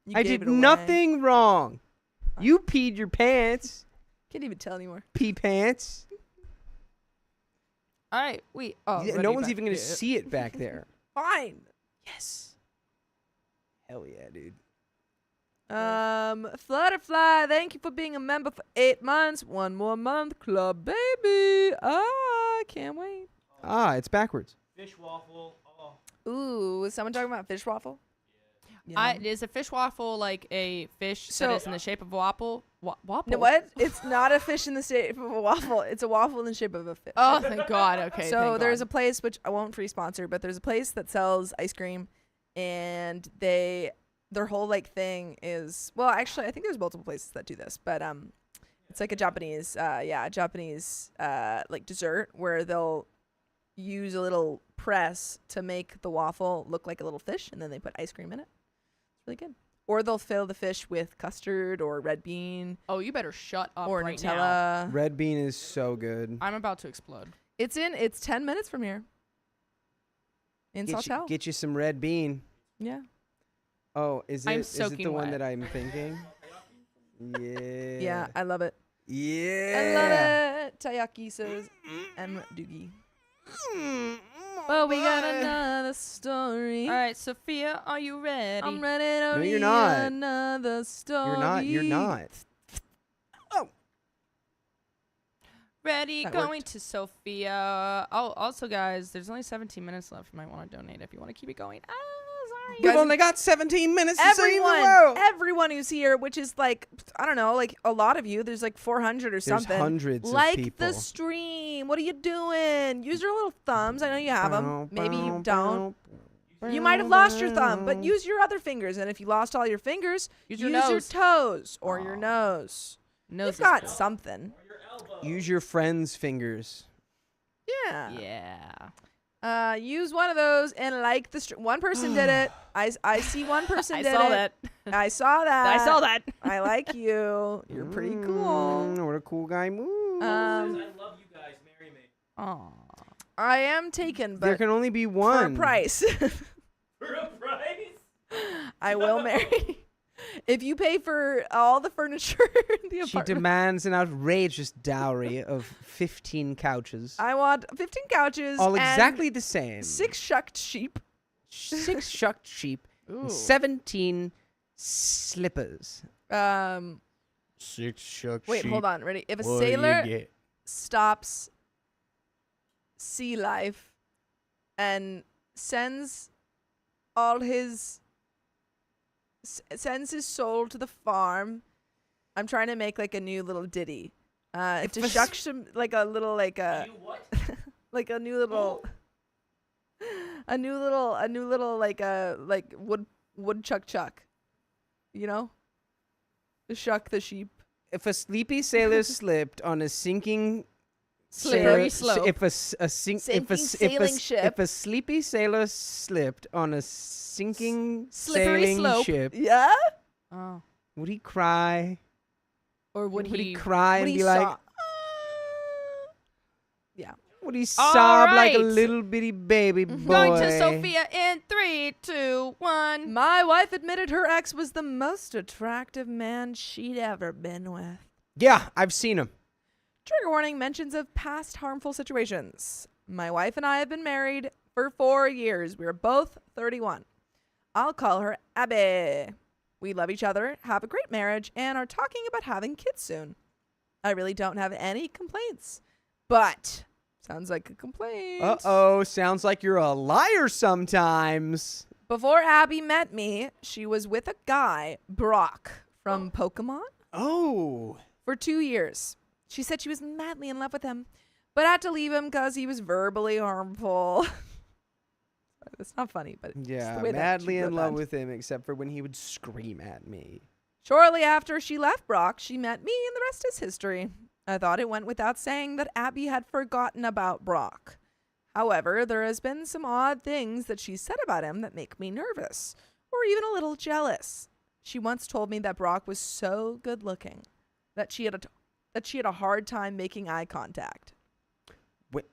You I gave did it away. nothing wrong. You peed your pants. Can't even tell anymore. Pee pants. All right, Yeah, ready no one's back even going to here. see it back there. Fine. Yes. Hell yeah, dude. Flutterfly, thank you for being a member for 8 months. 1 more month, club baby. Ah, can't wait. Ah, it's backwards. Fish waffle. Oh. Ooh, is someone talking about fish waffle? Is a fish waffle like a fish So- that is in the shape of a waffle? Waffle? No, what? It's not a fish in the shape of a waffle. It's a waffle in the shape of a fish. Oh, thank God. Okay. So thank there's God. a place, which I won't free sponsor, but there's a place that sells ice cream, and their whole like thing is, well, actually I think there's multiple places that do this, but it's like a Japanese like dessert where they'll use a little press to make the waffle look like a little fish, and then they put ice cream in it. It's really good. Or they'll fill the fish with custard or red bean Oh, you better shut up or right now. Nutella. Red bean is so good. I'm about to explode. It's 10 minutes from here. In Sawtell. Get you some red bean. Yeah. Oh, is I'm it the soaking one wet. that I'm thinking? Yeah. Yeah, I love it. Yeah. I love it. Tayaki says, M. Doogie. Well, we got another story. All right, Sophia, are you ready? I'm ready to No, read you're not. another story. You're not. Ready, That going worked. to Sophia. Oh, also, guys, there's only 17 minutes left. You might want to donate if you want to keep it going. Oh, sorry. We've Guys, only got 17 minutes to save the world. Everyone who's here, which is like, I don't know, like a lot of you. There's like 400 or There's something. hundreds Like of people. the stream. What are you doing? Use your little thumbs. I know you have them. Maybe you don't. You might have lost your thumb, but use your other fingers. And if you lost all your fingers, Use use your your nose. toes or your nose. Nose You've is got cool. something. Use your friend's fingers. Yeah. Yeah. Use one of those and like the stream. One person did it. I see one person I did saw it. that. I saw that. I saw that. I like you. You're pretty cool. What a cool guy move. I love you guys. Marry me. Aw. I am taken, there but can only be for one. a price. For a price? I will marry. If you pay for all the furniture in the She apartment, demands an outrageous dowry of 15 couches. I want 15 couches, All and exactly the same. 6 shucked sheep. 6 shucked sheep. Ooh. And 17 slippers. 6 shucked Wait, sheep. hold on. Ready? If a What do you sailor get? stops sea life and sends all his sends his soul to the farm. I'm trying to make like a new little ditty. To shuck some like a little like a You what? like a new little a new little like a like woodchuck chuck. You know? To shuck the sheep. If a sleepy sailor slipped on a sinking Slippery sailor- slope. If a Sinking sailing ship. if a sleepy sailor slipped on a sinking Slippery sailing slope. ship, Yeah? Oh. would he cry? Or would Would he? he cry Would and he be like? sob? Yeah. Would he All sob like a right. little bitty baby boy? Going to Sophia in 3, 2, 1. My wife admitted her ex was the most attractive man she'd ever been with. Yeah, I've seen him. Trigger warning: mentions of past harmful situations. My wife and I have been married for 4 years. We are both 31. I'll call her Abby. We love each other, have a great marriage, and are talking about having kids soon. I really don't have any complaints. But sounds like a complaint. Uh-oh, sounds like you're a liar sometimes. Before Abby met me, she was with a guy, Brock, from Pokemon, Oh. for 2 years. She said she was madly in love with him, but had to leave him because he was verbally harmful. That's not funny, but it's Yeah, the way that madly she wrote in love that. with him, except for when he would scream at me. Shortly after she left Brock, she met me, and the rest is history. I thought it went without saying that Abby had forgotten about Brock. However, there has been some odd things that she said about him that make me nervous, or even a little jealous. She once told me that Brock was so good looking that she had a hard time making eye contact.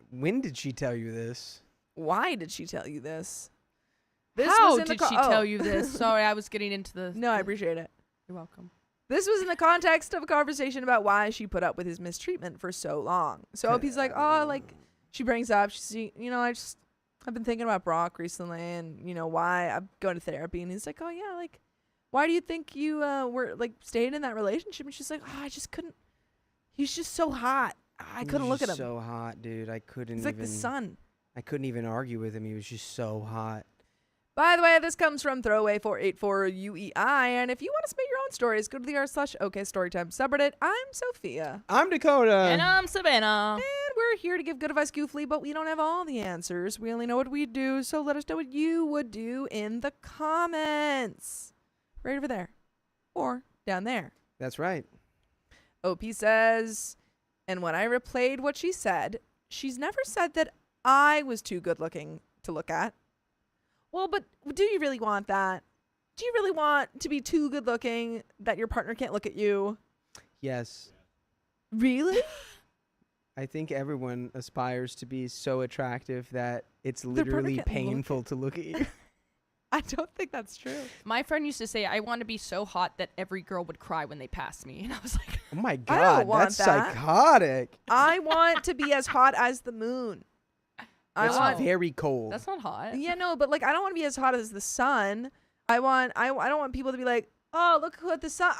When did she tell you this? Why did she tell you this? How was in did the she tell you this? Sorry, I was getting into the... No, I appreciate it. You're welcome. This was in the context of a conversation about why she put up with his mistreatment for so long. So Opie's like, oh, like, she brings up, I've been thinking about Brock recently and, why I'm going to therapy. And he's like, oh, yeah, like, why do you think you were, like, staying in that relationship? And she's like, oh, I just couldn't. He's just so hot. I couldn't look at him. So hot, dude. I couldn't He's like the sun. I couldn't even argue with him. He was just so hot. By the way, this comes from Throwaway484UEI, and if you want to submit your own stories, go to the r/OKStorytime subreddit. I'm Sophia. I'm Dakota. And I'm Savannah. And we're here to give good advice goofily, but we don't have all the answers. We only know what we do, so let us know what you would do in the comments. Right over there. Or down there. That's right. OP says, and when I replayed what she said, she's never said that I was too good looking to look at. Well, but do you really want that? Do you really want to be too good looking that your partner can't look at you? Yes. Really? I think everyone aspires to be so attractive that it's partner literally can't look painful to look at you. I don't think that's true. My friend used to say, I want to be so hot that every girl would cry when they pass me. And I was like, Oh my I don't god, want that's that. psychotic. I want to be as hot as the moon. I That's want very cold. that's not hot. Yeah, no, but like I don't want to be as hot as the sun. I don't want people to be like, "Oh, look who at the sun."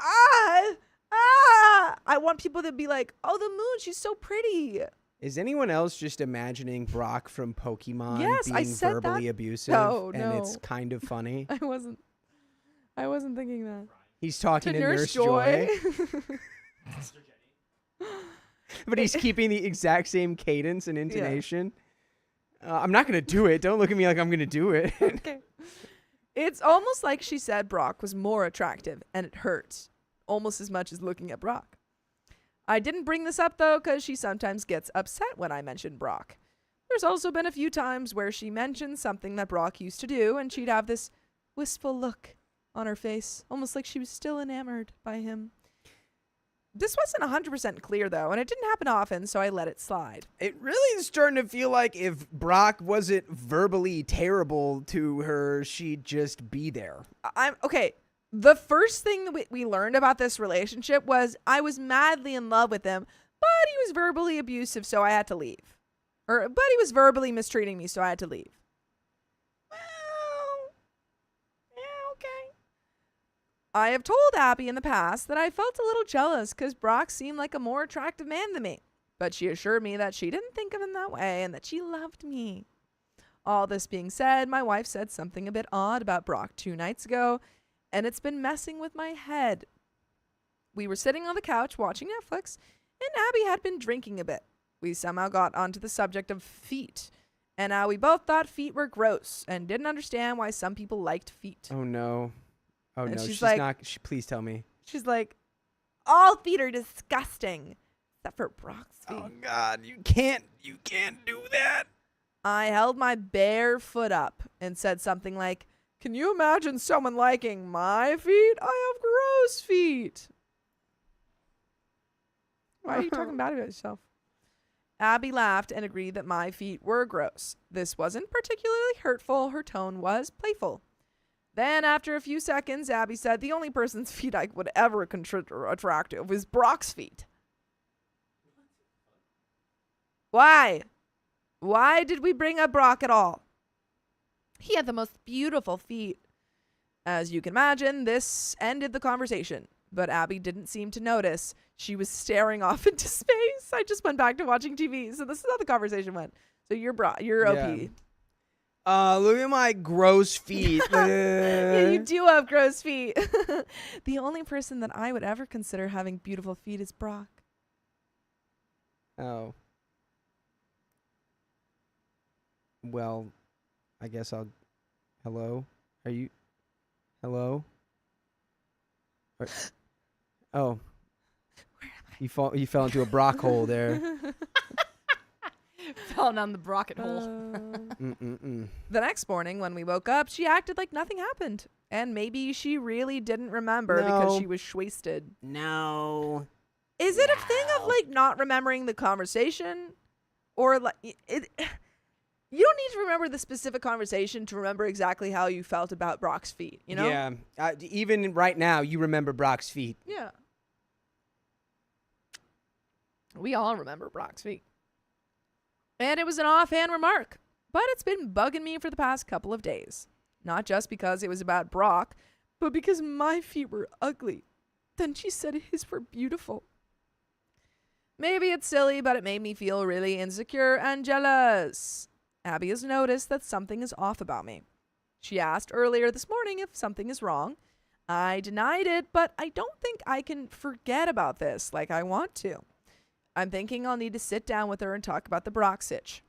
I want people to be like, "Oh, the moon, she's so pretty." Is anyone else just imagining Brock from Pokemon Yes, I being said verbally that. abusive No, and no. it's kind of funny? I wasn't thinking that. He's talking to Nurse Joy. but he's keeping the exact same cadence and intonation. I'm not going to do it. Don't look at me like I'm going to do it. Okay. It's almost like she said Brock was more attractive, and it hurts almost as much as looking at Brock. I didn't bring this up, though, because she sometimes gets upset when I mention Brock. There's also been a few times where she mentioned something that Brock used to do, and she'd have this wistful look on her face, almost like she was still enamored by him. This wasn't 100% clear, though, and it didn't happen often, so I let it slide. It really is starting to feel like if Brock wasn't verbally terrible to her, she'd just be there. Okay. The first thing that we learned about this relationship was I was madly in love with him, but he was verbally abusive, so I had to leave. But he was verbally mistreating me, so I had to leave. Well, yeah, okay. I have told Abby in the past that I felt a little jealous because Brock seemed like a more attractive man than me, but she assured me that she didn't think of him that way and that she loved me. All this being said, my wife said something a bit odd about Brock 2 nights ago, and it's been messing with my head. We were sitting on the couch watching Netflix, and Abby had been drinking a bit. We somehow got onto the subject of feet, and we both thought feet were gross and didn't understand why some people liked feet. Oh no. Oh And no. she's She's like- not. Please tell me. She's like, all feet are disgusting, except for Brock's feet. Oh God, you can't do that. I held my bare foot up and said something like, can you imagine someone liking my feet? I have gross feet. Why are you talking bad about yourself? Abby laughed and agreed that my feet were gross. This wasn't particularly hurtful. Her tone was playful. Then, after a few seconds, Abby said the only person's feet I would ever consider attractive was Brock's feet. Why? Why did we bring up Brock at all? He had the most beautiful feet. As you can imagine, this ended the conversation, but Abby didn't seem to notice. She was staring off into space. I just went back to watching TV, so this is how the conversation went. So you're OP. Look at my gross feet. Yeah, you do have gross feet. The only person that I would ever consider having beautiful feet is Brock. Oh. Well, I guess I'll. Hello? Are you? Hello? Oh. You fell into a Brock hole there. Fell down the rocket hole. The next morning when we woke up, she acted like nothing happened. And maybe she really didn't remember because No. she was wasted. No. Is it a thing of like not remembering the conversation? Or like it you don't need to remember the specific conversation to remember exactly how you felt about Brock's feet, you know? Yeah. Even right now, you remember Brock's feet. Yeah. We all remember Brock's feet. And it was an offhand remark, but it's been bugging me for the past couple of days. Not just because it was about Brock, but because my feet were ugly. Then she said his were beautiful. Maybe it's silly, but it made me feel really insecure and jealous. Abby has noticed that something is off about me. She asked earlier this morning if something is wrong. I denied it, but I don't think I can forget about this like I want to. I'm thinking I'll need to sit down with her and talk about the Brock sitch.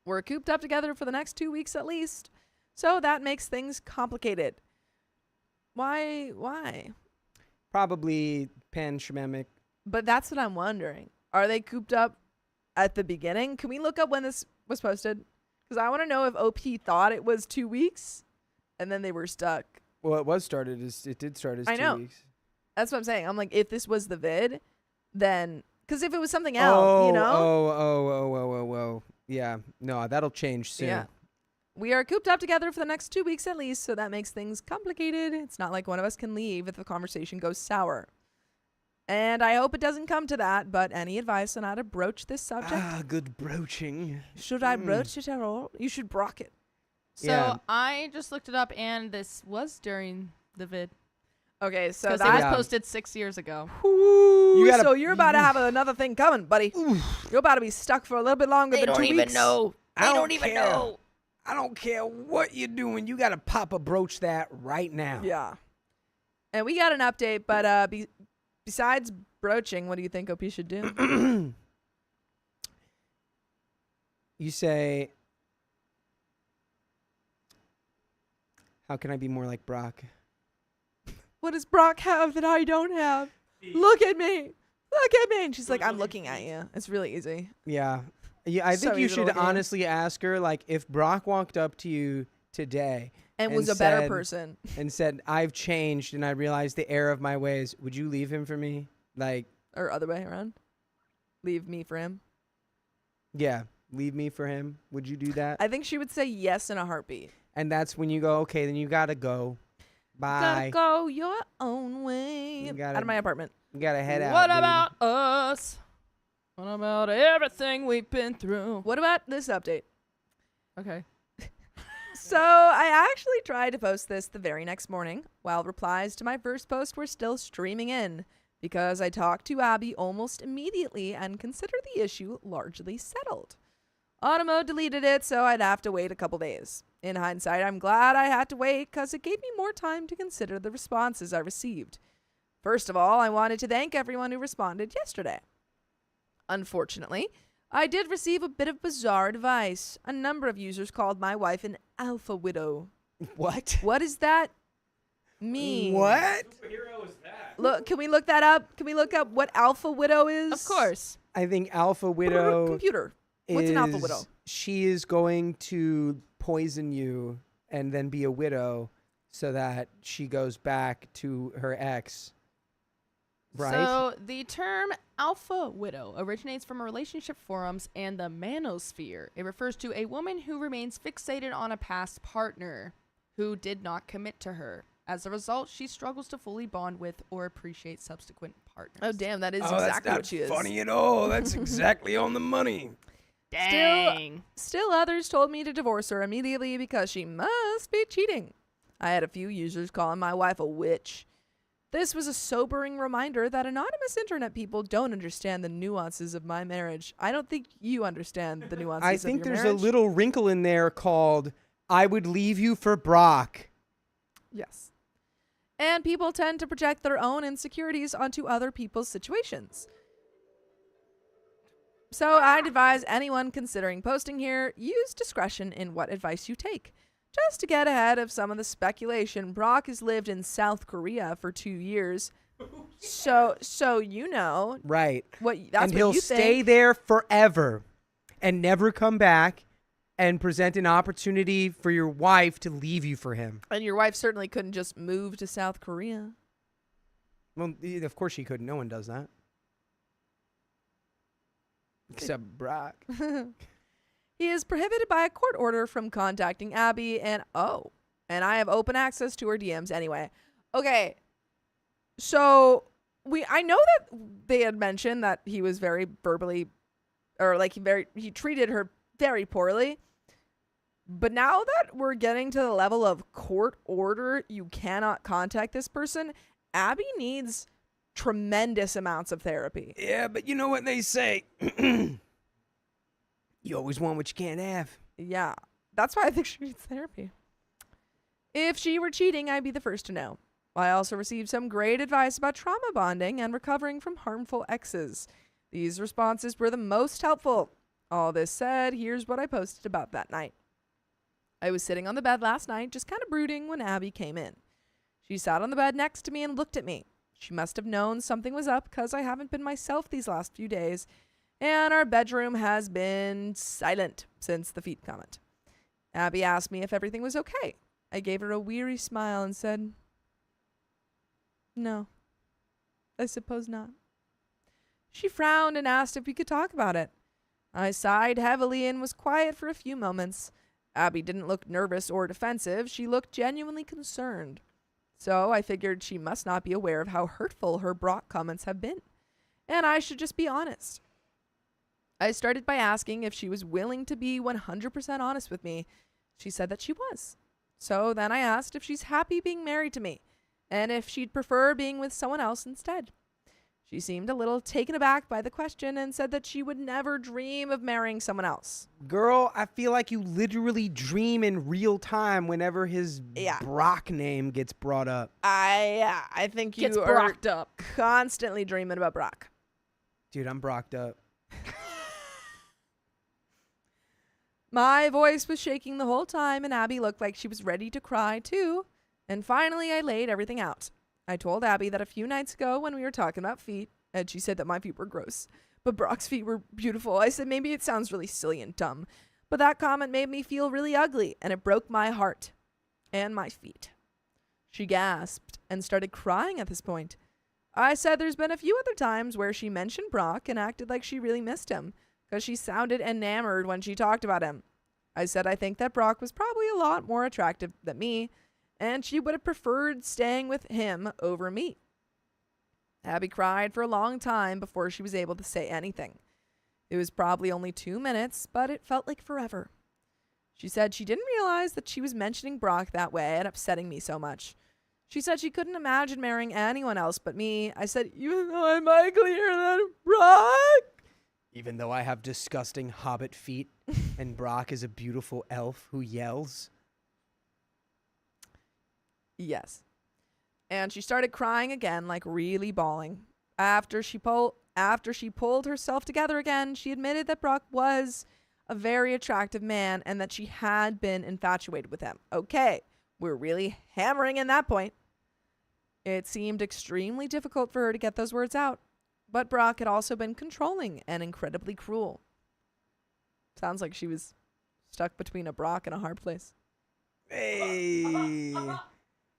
We're cooped up together for the next 2 weeks at least, so that makes things complicated. Why? Probably pandemic. But that's what I'm wondering. Are they cooped up at the beginning? Can we look up when this was posted? Because I want to know if OP thought it was 2 weeks and then they were stuck. Well, it did start as I 2 know. weeks. That's what I'm saying. I'm like, if this was the vid, then... Because if it was something else, you know? Oh. Yeah. No, that'll change soon. Yeah. We are cooped up together for the next 2 weeks at least, so that makes things complicated. It's not like one of us can leave if the conversation goes sour. And I hope it doesn't come to that, but any advice on how to broach this subject? Good broaching. Should I broach it at all? You should Brock it. So Yeah. I just looked it up, and this was during the vid. Okay, so Because it that... was posted 6 years ago. Ooh, gotta- so you're about to have another thing coming, buddy. You're about to be stuck for a little bit longer than 2 weeks. I don't even know. I don't care what you're doing. You got to pop a broach that right now. Yeah. And we got an update, but besides broaching, what do you think OP should do? You say, how can I be more like Brock? What does Brock have that I don't have? Look at me. Look at me. And she's like, I'm looking at you. It's really easy. Yeah. I think So you easy to should look at. honestly ask her, like, if Brock walked up to you today And was a And better said- person. and said, I've changed and I realized the error of my ways, would you leave him for me? Like, Or other way around. Leave me for him. yeah, leave me for him. Would you do that? I think she would say yes in a heartbeat. And that's when you go, okay, then you got to go. Bye. Gotta go your own way. You gotta- Out of my apartment. You got to head out. What dude. about us? What about everything we've been through? What about this update? Okay. So I actually tried to post this the very next morning while replies to my first post were still streaming in because I talked to Abby almost immediately and consider the issue largely settled. Automo deleted it, so I'd have to wait a couple days. In hindsight, I'm glad I had to wait because it gave me more time to consider the responses I received. First of all, I wanted to thank everyone who responded yesterday. Unfortunately, I did receive a bit of bizarre advice. A number of users called my wife an alpha widow. What? What does that mean? What? Superhero is that? Look, can we look that up? Can we look up what alpha widow is? Of course. I think Alpha Widow Computer. What's an alpha widow? She is going to poison you and then be a widow so that she goes back to her ex. Right? So the term alpha widow originates from relationship forums and the manosphere. It refers to a woman who remains fixated on a past partner who did not commit to her. As a result, she struggles to fully bond with or appreciate subsequent partners. Oh, damn, that is that's exactly not what she is. funny at all. That's exactly on the money. Dang. Still others told me to divorce her immediately because she must be cheating. I had a few users calling my wife a witch. This was a sobering reminder that anonymous internet people don't understand the nuances of my marriage. I don't think you understand the nuances I think of your there's marriage. a little wrinkle in there called I would leave you for Brock. Yes. And people tend to project their own insecurities onto other people's situations. So I'd advise anyone considering posting here, use discretion in what advice you take. Just to get ahead of some of the speculation, Brock has lived in South Korea for 2 years. So you know Right. that's and what he'll you stay think. there forever and never come back and present an opportunity for your wife to leave you for him. And your wife certainly couldn't just move to South Korea. Well, of course she couldn't. No one does that. Except Brock. He is prohibited by a court order from contacting Abby, and I have open access to her DMs anyway. Okay, so I know that they had mentioned that he was very verbally, or like he treated her very poorly. But now that we're getting to the level of court order, you cannot contact this person. Abby needs tremendous amounts of therapy. Yeah, but you know what they say. You always want what you can't have. Yeah, that's why I think she needs therapy. If she were cheating, I'd be the first to know. I also received some great advice about trauma bonding and recovering from harmful exes. These responses were the most helpful. All this said, here's what I posted about that night. I was sitting on the bed last night, just kind of brooding when Abby came in. She sat on the bed next to me and looked at me. She must have known something was up because I haven't been myself these last few days, and our bedroom has been silent since the feet comment. Abby asked me if everything was okay. I gave her a weary smile and said, "No, I suppose not." She frowned and asked if we could talk about it. I sighed heavily and was quiet for a few moments. Abby didn't look nervous or defensive. She looked genuinely concerned. So I figured she must not be aware of how hurtful her Brock comments have been, and I should just be honest. I started by asking if she was willing to be 100% honest with me. She said that she was. So then I asked if she's happy being married to me, and if she'd prefer being with someone else instead. She seemed a little taken aback by the question and said that she would never dream of marrying someone else. Girl, I feel like you literally dream in real time whenever his Brock name gets brought up. I think you Gets are brocked up. constantly dreaming about Brock. Dude, I'm brocked up. My voice was shaking the whole time, and Abby looked like she was ready to cry, too. And finally, I laid everything out. I told Abby that a few nights ago when we were talking about feet, and she said that my feet were gross, but Brock's feet were beautiful. I said maybe it sounds really silly and dumb, but that comment made me feel really ugly, and it broke my heart and my feet. She gasped and started crying at this point. I said there's been a few other times where she mentioned Brock and acted like she really missed him, because she sounded enamored when she talked about him. I said I think that Brock was probably a lot more attractive than me, and she would have preferred staying with him over me. Abby cried for a long time before she was able to say anything. It was probably only 2 minutes, but it felt like forever. She said she didn't realize that she was mentioning Brock that way and upsetting me so much. She said she couldn't imagine marrying anyone else but me. I said, even though I'm uglier than Brock? Even though I have disgusting hobbit feet and Brock is a beautiful elf who yells. Yes. And she started crying again, like really bawling. After she pulled herself together again, she admitted that Brock was a very attractive man and that she had been infatuated with him. Okay, we're really hammering in that point. It seemed extremely difficult for her to get those words out, but Brock had also been controlling and incredibly cruel. Sounds like she was stuck between a Brock and a hard place. Hey.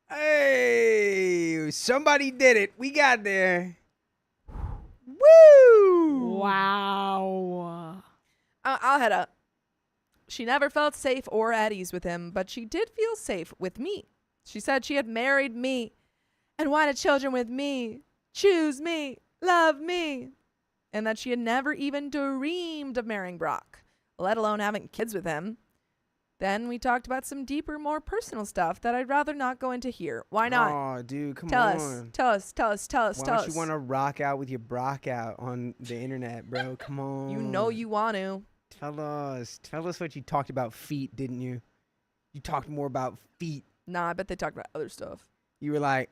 Hey. Somebody did it. We got there. Woo! Wow. I'll head up. She never felt safe or at ease with him, but she did feel safe with me. She said she had married me and wanted children with me, choose me, love me, and that she had never even dreamed of marrying Brock, let alone having kids with him. Then we talked about some deeper, more personal stuff that I'd rather not go into here. Why not? Oh, dude, come Tell on. us. Why don't you want to rock out with your Brock out on the internet, bro? Come on. You know you want to. Tell us what you talked about feet, didn't you? You talked more about feet. Nah, I bet they talked about other stuff. You were like,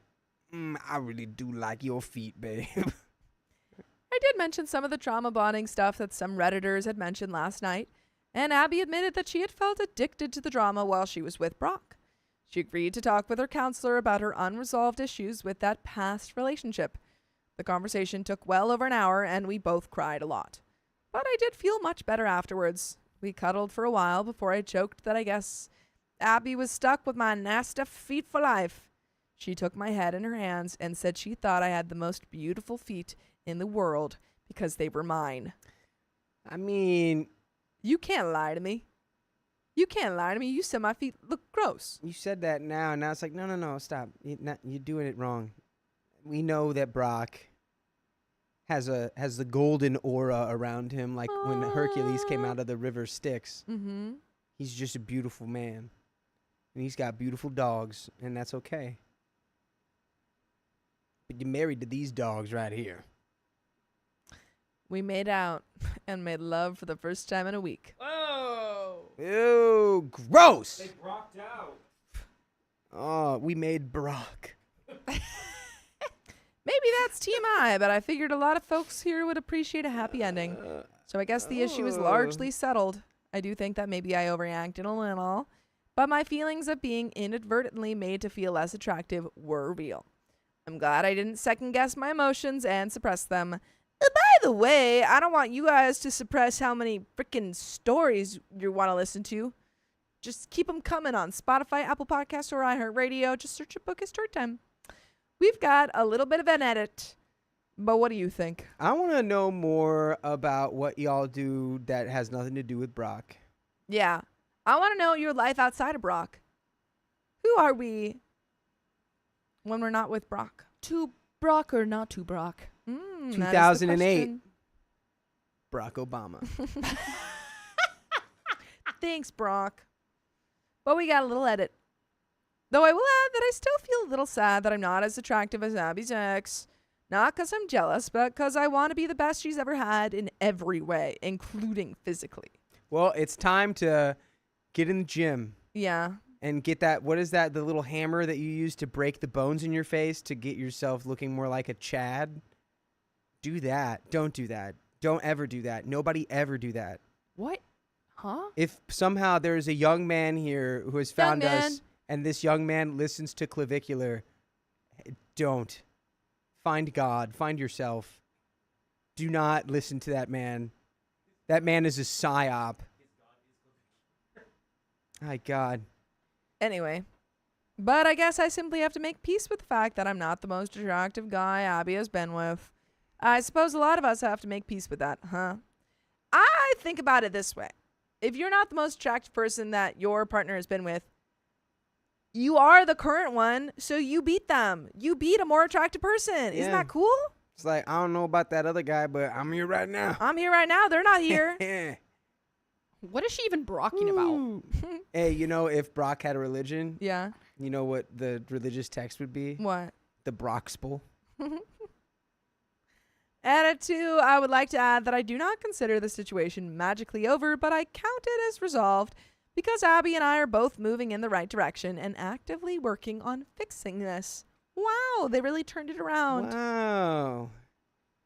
I really do like your feet, babe. I did mention some of the trauma bonding stuff that some Redditors had mentioned last night, and Abby admitted that she had felt addicted to the drama while she was with Brock. She agreed to talk with her counselor about her unresolved issues with that past relationship. The conversation took well over an hour, and we both cried a lot. But I did feel much better afterwards. We cuddled for a while before I joked that I guess Abby was stuck with my nasty feet for life. She took my head in her hands and said she thought I had the most beautiful feet in the world because they were mine. I mean, You can't lie to me. You can't lie to me. You said my feet look gross. you said that now, and now it's like, no, stop. You're doing it wrong. We know that Brock has the golden aura around him, like when Hercules came out of the river Styx. Mm-hmm. He's just a beautiful man, and he's got beautiful dogs, and that's okay. But you're married to these dogs right here. We made out and made love for the first time in a week. Oh. Ew, gross. They rocked out. Oh, we made Brock. Maybe that's TMI, but I figured a lot of folks here would appreciate a happy ending. So I guess the issue is largely settled. I do think that maybe I overreacted a little, but my feelings of being inadvertently made to feel less attractive were real. I'm glad I didn't second guess my emotions and suppress them. By the way, I don't want you guys to suppress how many freaking stories you want to listen to. Just keep them coming on Spotify, Apple Podcasts, or iHeartRadio. Just search a book as Storytime. We've got a little bit of an edit, but what do you think? I want to know more about what y'all do that has nothing to do with Brock. Yeah, I want to know your life outside of Brock. Who are we when we're not with Brock? To Brock or not to Brock? That is the 2008. question. Barack Obama. Thanks, Brock. But we got a little edit. Though I will add that I still feel a little sad that I'm not as attractive as Abby's ex. Not because I'm jealous, but because I want to be the best she's ever had in every way, including physically. Well, it's time to get in the gym Yeah. and get that. What is that? The little hammer that you use to break the bones in your face to get yourself looking more like a Chad? Do that. Don't do that. Don't ever do that. Nobody ever do that. What? Huh? If somehow there's a young man here who has found us and this young man listens to Clavicular, don't. Find God. Find yourself. Do not listen to that man. That man is a psyop. My God. Anyway. But I guess I simply have to make peace with the fact that I'm not the most attractive guy Abby has been with. I suppose a lot of us have to make peace with that, huh? I think about it this way. If you're not the most attractive person that your partner has been with, you are the current one, so you beat them. You beat a more attractive person. Isn't Yeah. that cool? It's like, I don't know about that other guy, but I'm here right now. I'm here right now. They're not here. What is she even brocking about? Hey, you know, if Brock had a religion, Yeah. you know what the religious text would be? What? The Broxple. And at 2, I would like to add that I do not consider the situation magically over, but I count it as resolved because Abby and I are both moving in the right direction and actively working on fixing this. Wow, they really turned it around. Wow.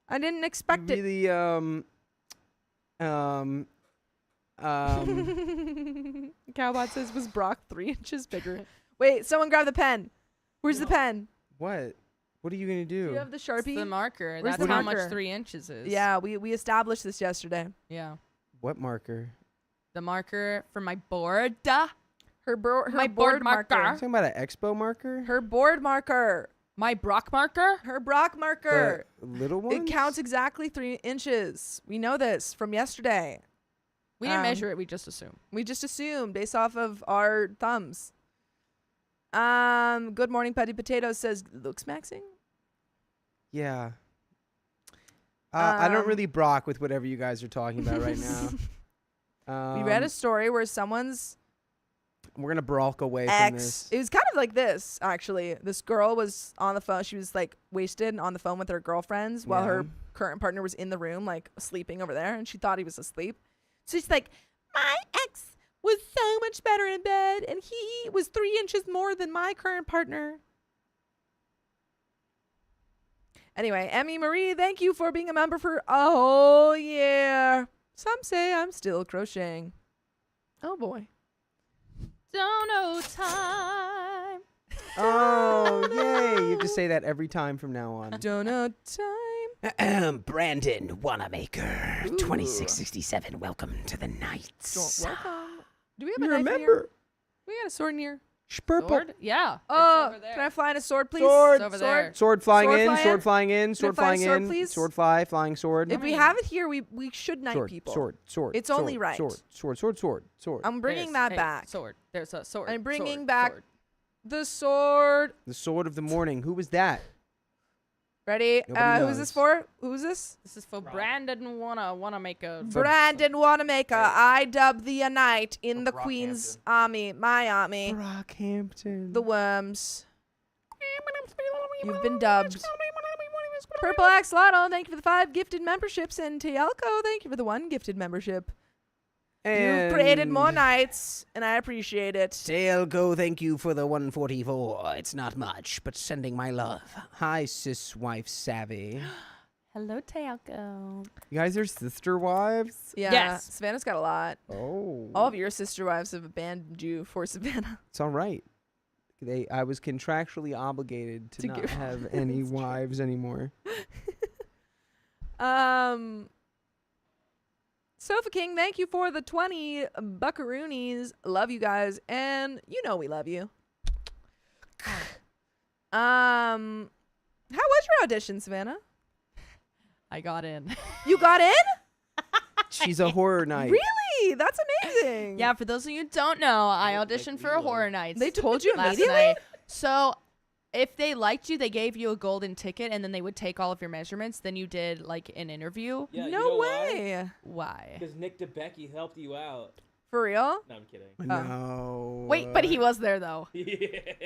I didn't expect it. Really, Cowbot says, was Brock 3 inches bigger? Wait, someone grab the pen. Where's the pen? what? What are you gonna Do do? you have the It's Sharpie? the marker. Where's That's the how marker? much 3 inches is. Yeah, we established this yesterday. Yeah. What marker? The marker for my board. Her My board board marker. Talking about an expo marker? Her board marker. My Brock marker. Her Brock marker. The little one? It counts exactly 3 inches. We know this from yesterday. We didn't Um, measure it. We just assumed. We just assumed based off of our thumbs. Good morning, Petty Potato says, looks maxing? Yeah. I don't Um, really brock with whatever you guys are talking about right now. We read a story where someone's We're gonna brock away from ex. this. It was kind of like this, actually. This girl was on the phone. She was like wasted and on the phone with her girlfriends while her Yeah. current partner was in the room, like sleeping over there, and she thought he was asleep. So she's like, my ex was so much better in bed, and he was 3 inches more than my current partner. Anyway, Emmy Marie, thank you for being a member for a whole year. Some say I'm still crocheting. Oh boy. Don't know time. Oh, yay. You have to say that every time from now on. Donut time. Brandon Wanamaker, Ooh. 2667. Welcome to the Nights. Welcome. Do we have You a knife in here? remember? We got a sword in here. Spurple. Sword? Yeah. Oh, it's over there. can I fly in a sword, please? Sword. It's over there. Sword flying Sword in, flying? sword flying in, Can I sword fly a flying sword, in, please? sword flying sword. If we have it here, we should knight sword, people. sword. It's sword, only right. Sword. I'm bringing There's that a back. Sword. There's a sword. I'm bringing sword, back- sword. The sword. The sword of the morning. Who was that? Ready? Nobody Who is this knows. for? Who is this? This is for Brandon wanna make a Brandon Wanamaker. I dub thee a knight in the Brockhampton. Queen's army. My army. Brockhampton. The worms. You've been dubbed. Purple Axolotl, thank you for the 5 gifted memberships. And Tealco, thank you for the 1 gifted membership. You've created more knights, and I appreciate it. Tailco, thank you for the 144. It's not much, but sending my love. Hi, sis wife Savvy. Hello, Tealco. You guys are sister wives? Yeah, Yes. Savannah's got a lot. Oh. All of your sister wives have abandoned you for Savannah. It's all right. I was contractually obligated to not give- have any That's true. wives anymore. Sofa King, thank you for the 20 buckaroonies. Love you guys, and you know we love you. How was your audition, Savannah? I got in. You got in? She's a horror night. Really? That's amazing. Yeah, for those of you who don't know, I Like auditioned for a Lilo. horror night. They told you last immediately? night. So if they liked you, they gave you a golden ticket, and then they would take all of your measurements. Then you did like an interview. Yeah, you No know way. Why? Because Nick DeBecky helped you out. For real? No, I'm kidding. No. Wait, but he was there though, Yeah.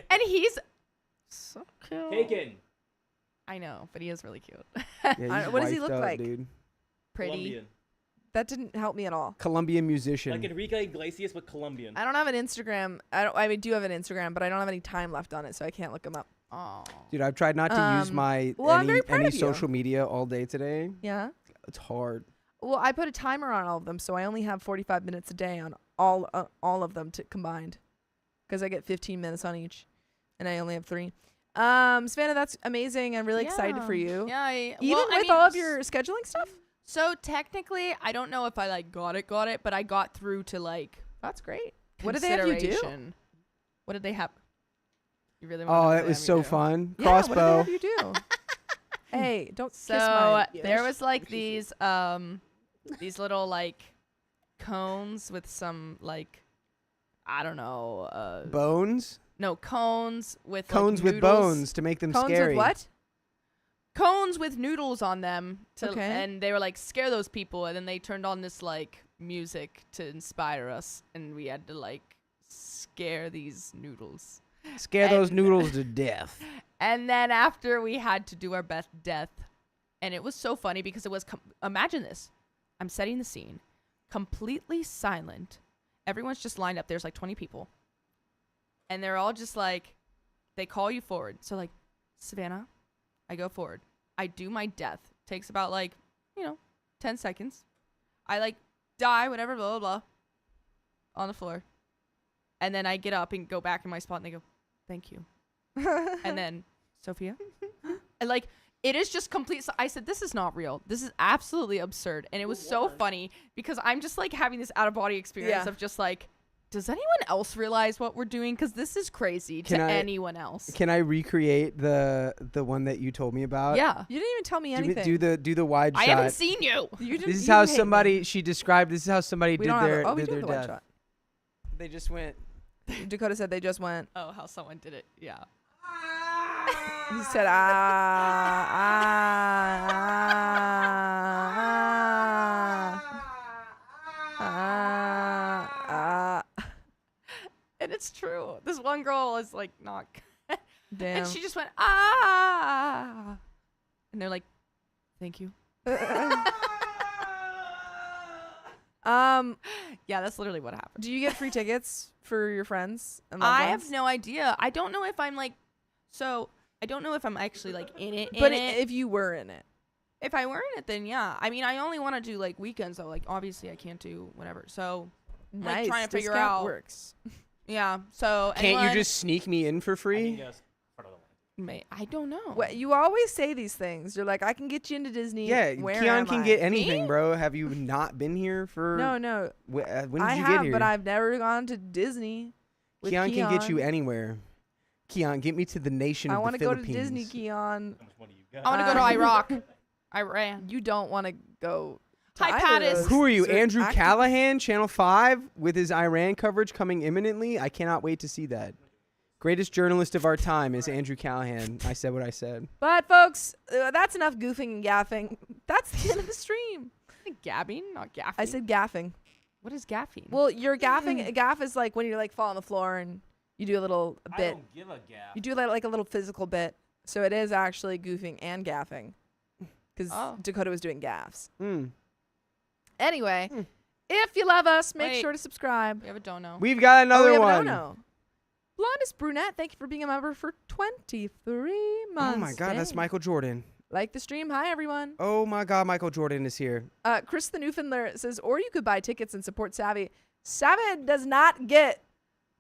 and he's so cute. Taken. I know, but he is really cute. Yeah, he's What does he wifed look up, like? dude? Pretty. Colombian. That didn't help me at all. Colombian musician. Like Enrique Iglesias, but Colombian. I don't have an Instagram. I do have an Instagram, but I don't have any time left on it, so I can't look them up. Oh. Dude, I've tried not to use my well, I'm very proud any of you. social media all day today. Yeah. It's hard. Well, I put a timer on all of them, so I only have 45 minutes a day on all of them combined, because I get 15 minutes on each, and I only have 3. Savannah, that's amazing. I'm really excited for you. Yeah. Even well, I with mean, all of your scheduling stuff. So technically, I don't know if I like got it, but I got through to like That's great. What did they have you do? consideration. What did they have? You really? Oh, wanna know what that they was have me so do? fun. Yeah, what did they Crossbow. have you do? Hey, don't So kiss my there fish. was like these little like cones with some like I don't know Bones? no cones with Cones like, with noodles. bones to make them cones scary. with what? Cones with noodles on them Okay. and they were like scare those people, and then they turned on this like music to inspire us, and we had to like scare these noodles. Scare those And- noodles to death. And then after we had to do our best death, And it was so funny because it was, imagine this. I'm setting the scene. Completely silent. Everyone's just lined up. There's like 20 people. And they're all just like, they call you forward. So like, Savannah, I go forward. I do my death. Takes about like, 10 seconds. I like die, whatever, blah, blah, blah. On the floor. And then I get up and go back in my spot and they go, thank you. And then, Sophia? And like, it is just complete. I said, this is not real. This is absolutely absurd. And it was so funny because I'm just like having this out of body experience of just like, does anyone else realize what we're doing? Because this is crazy to anyone else. Can I recreate the one that you told me about? Yeah. You didn't even tell me anything. Do the wide shot. I haven't seen you. This is how somebody she described. This is how somebody did their we do their have the wide death. shot. They just went. Dakota said they just went. Oh, how someone did it. Yeah. He said, And it's true. This one girl is like not. Damn. And she just went, ah. And they're like, thank you. Yeah, that's literally what happened. Do you get free tickets for your friends and loved I ones? have no idea. I don't know if I'm like, I don't know if I'm actually like in it. But if you were in it. If I were in it, then yeah. I mean, I only want to do like weekends though. Like obviously I can't do whatever. So Nice. like trying to figure Discount out. works. Yeah. So Can't you just sneak me in for free? I don't know. What, you always say these things. You're like, I can get you into Disney. Yeah, Where Keon am can I? get anything, Me? bro. Have you not been here for? No. When did I you have, get here? but I've never gone to Disney. With Keon can get you anywhere. Keon, get me to the nation I of want the to go to Philippines. Disney, Keon. I want to go to Iraq. Iran. You don't want to go. To Hi, either of Pattis. those. Who are you, They're Andrew active- Callahan, Channel 5, with his Iran coverage coming imminently? I cannot wait to see that. Greatest journalist of our time is Andrew Callahan. I said what I said. But folks, that's enough goofing and gaffing. That's the end of the stream. Gabbing, not gaffing. I said gaffing. what is gaffing? Well, you're gaffing. Gaff is like when you're like fall on the floor and you do a little bit. I don't give a gap. You do like a little physical bit. So it is actually goofing and gaffing. Because Dakota was doing gaffs. Anyway, if you love us, make Wait. sure to subscribe. we have a dono. We've got another we have one. No. Blondest Brunette, thank you for being a member for 23 months. Oh my God, that's Dang. Michael Jordan. Like the stream. Hi, everyone. Oh my God, Michael Jordan is here. Chris the Newfoundlander says, or you could buy tickets and support Savvy. Savvy does not get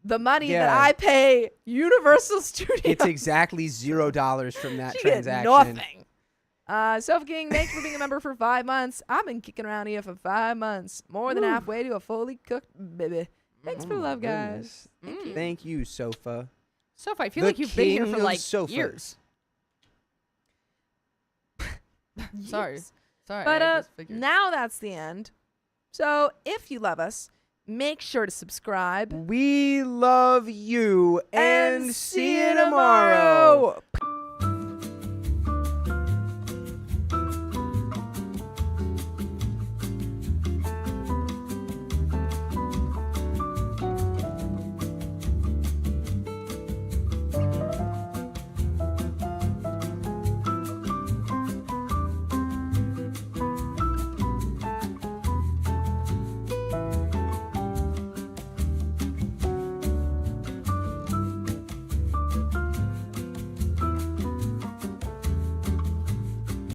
the money that Yeah. I pay Universal Studios. It's exactly $0 from that She transaction. get nothing. Sofa King, thank you for being a member for 5 months. I've been kicking around here for 5 months. More than halfway to a fully cooked baby. Thanks for the love, guys. Thank you. Thank you, Sofa. Sofa, I feel The like you've been here king for of like sofas. years. Sorry. Yes. Sorry. But I just figured. now that's the end. So if you love us, make sure to subscribe. We love you and see you tomorrow.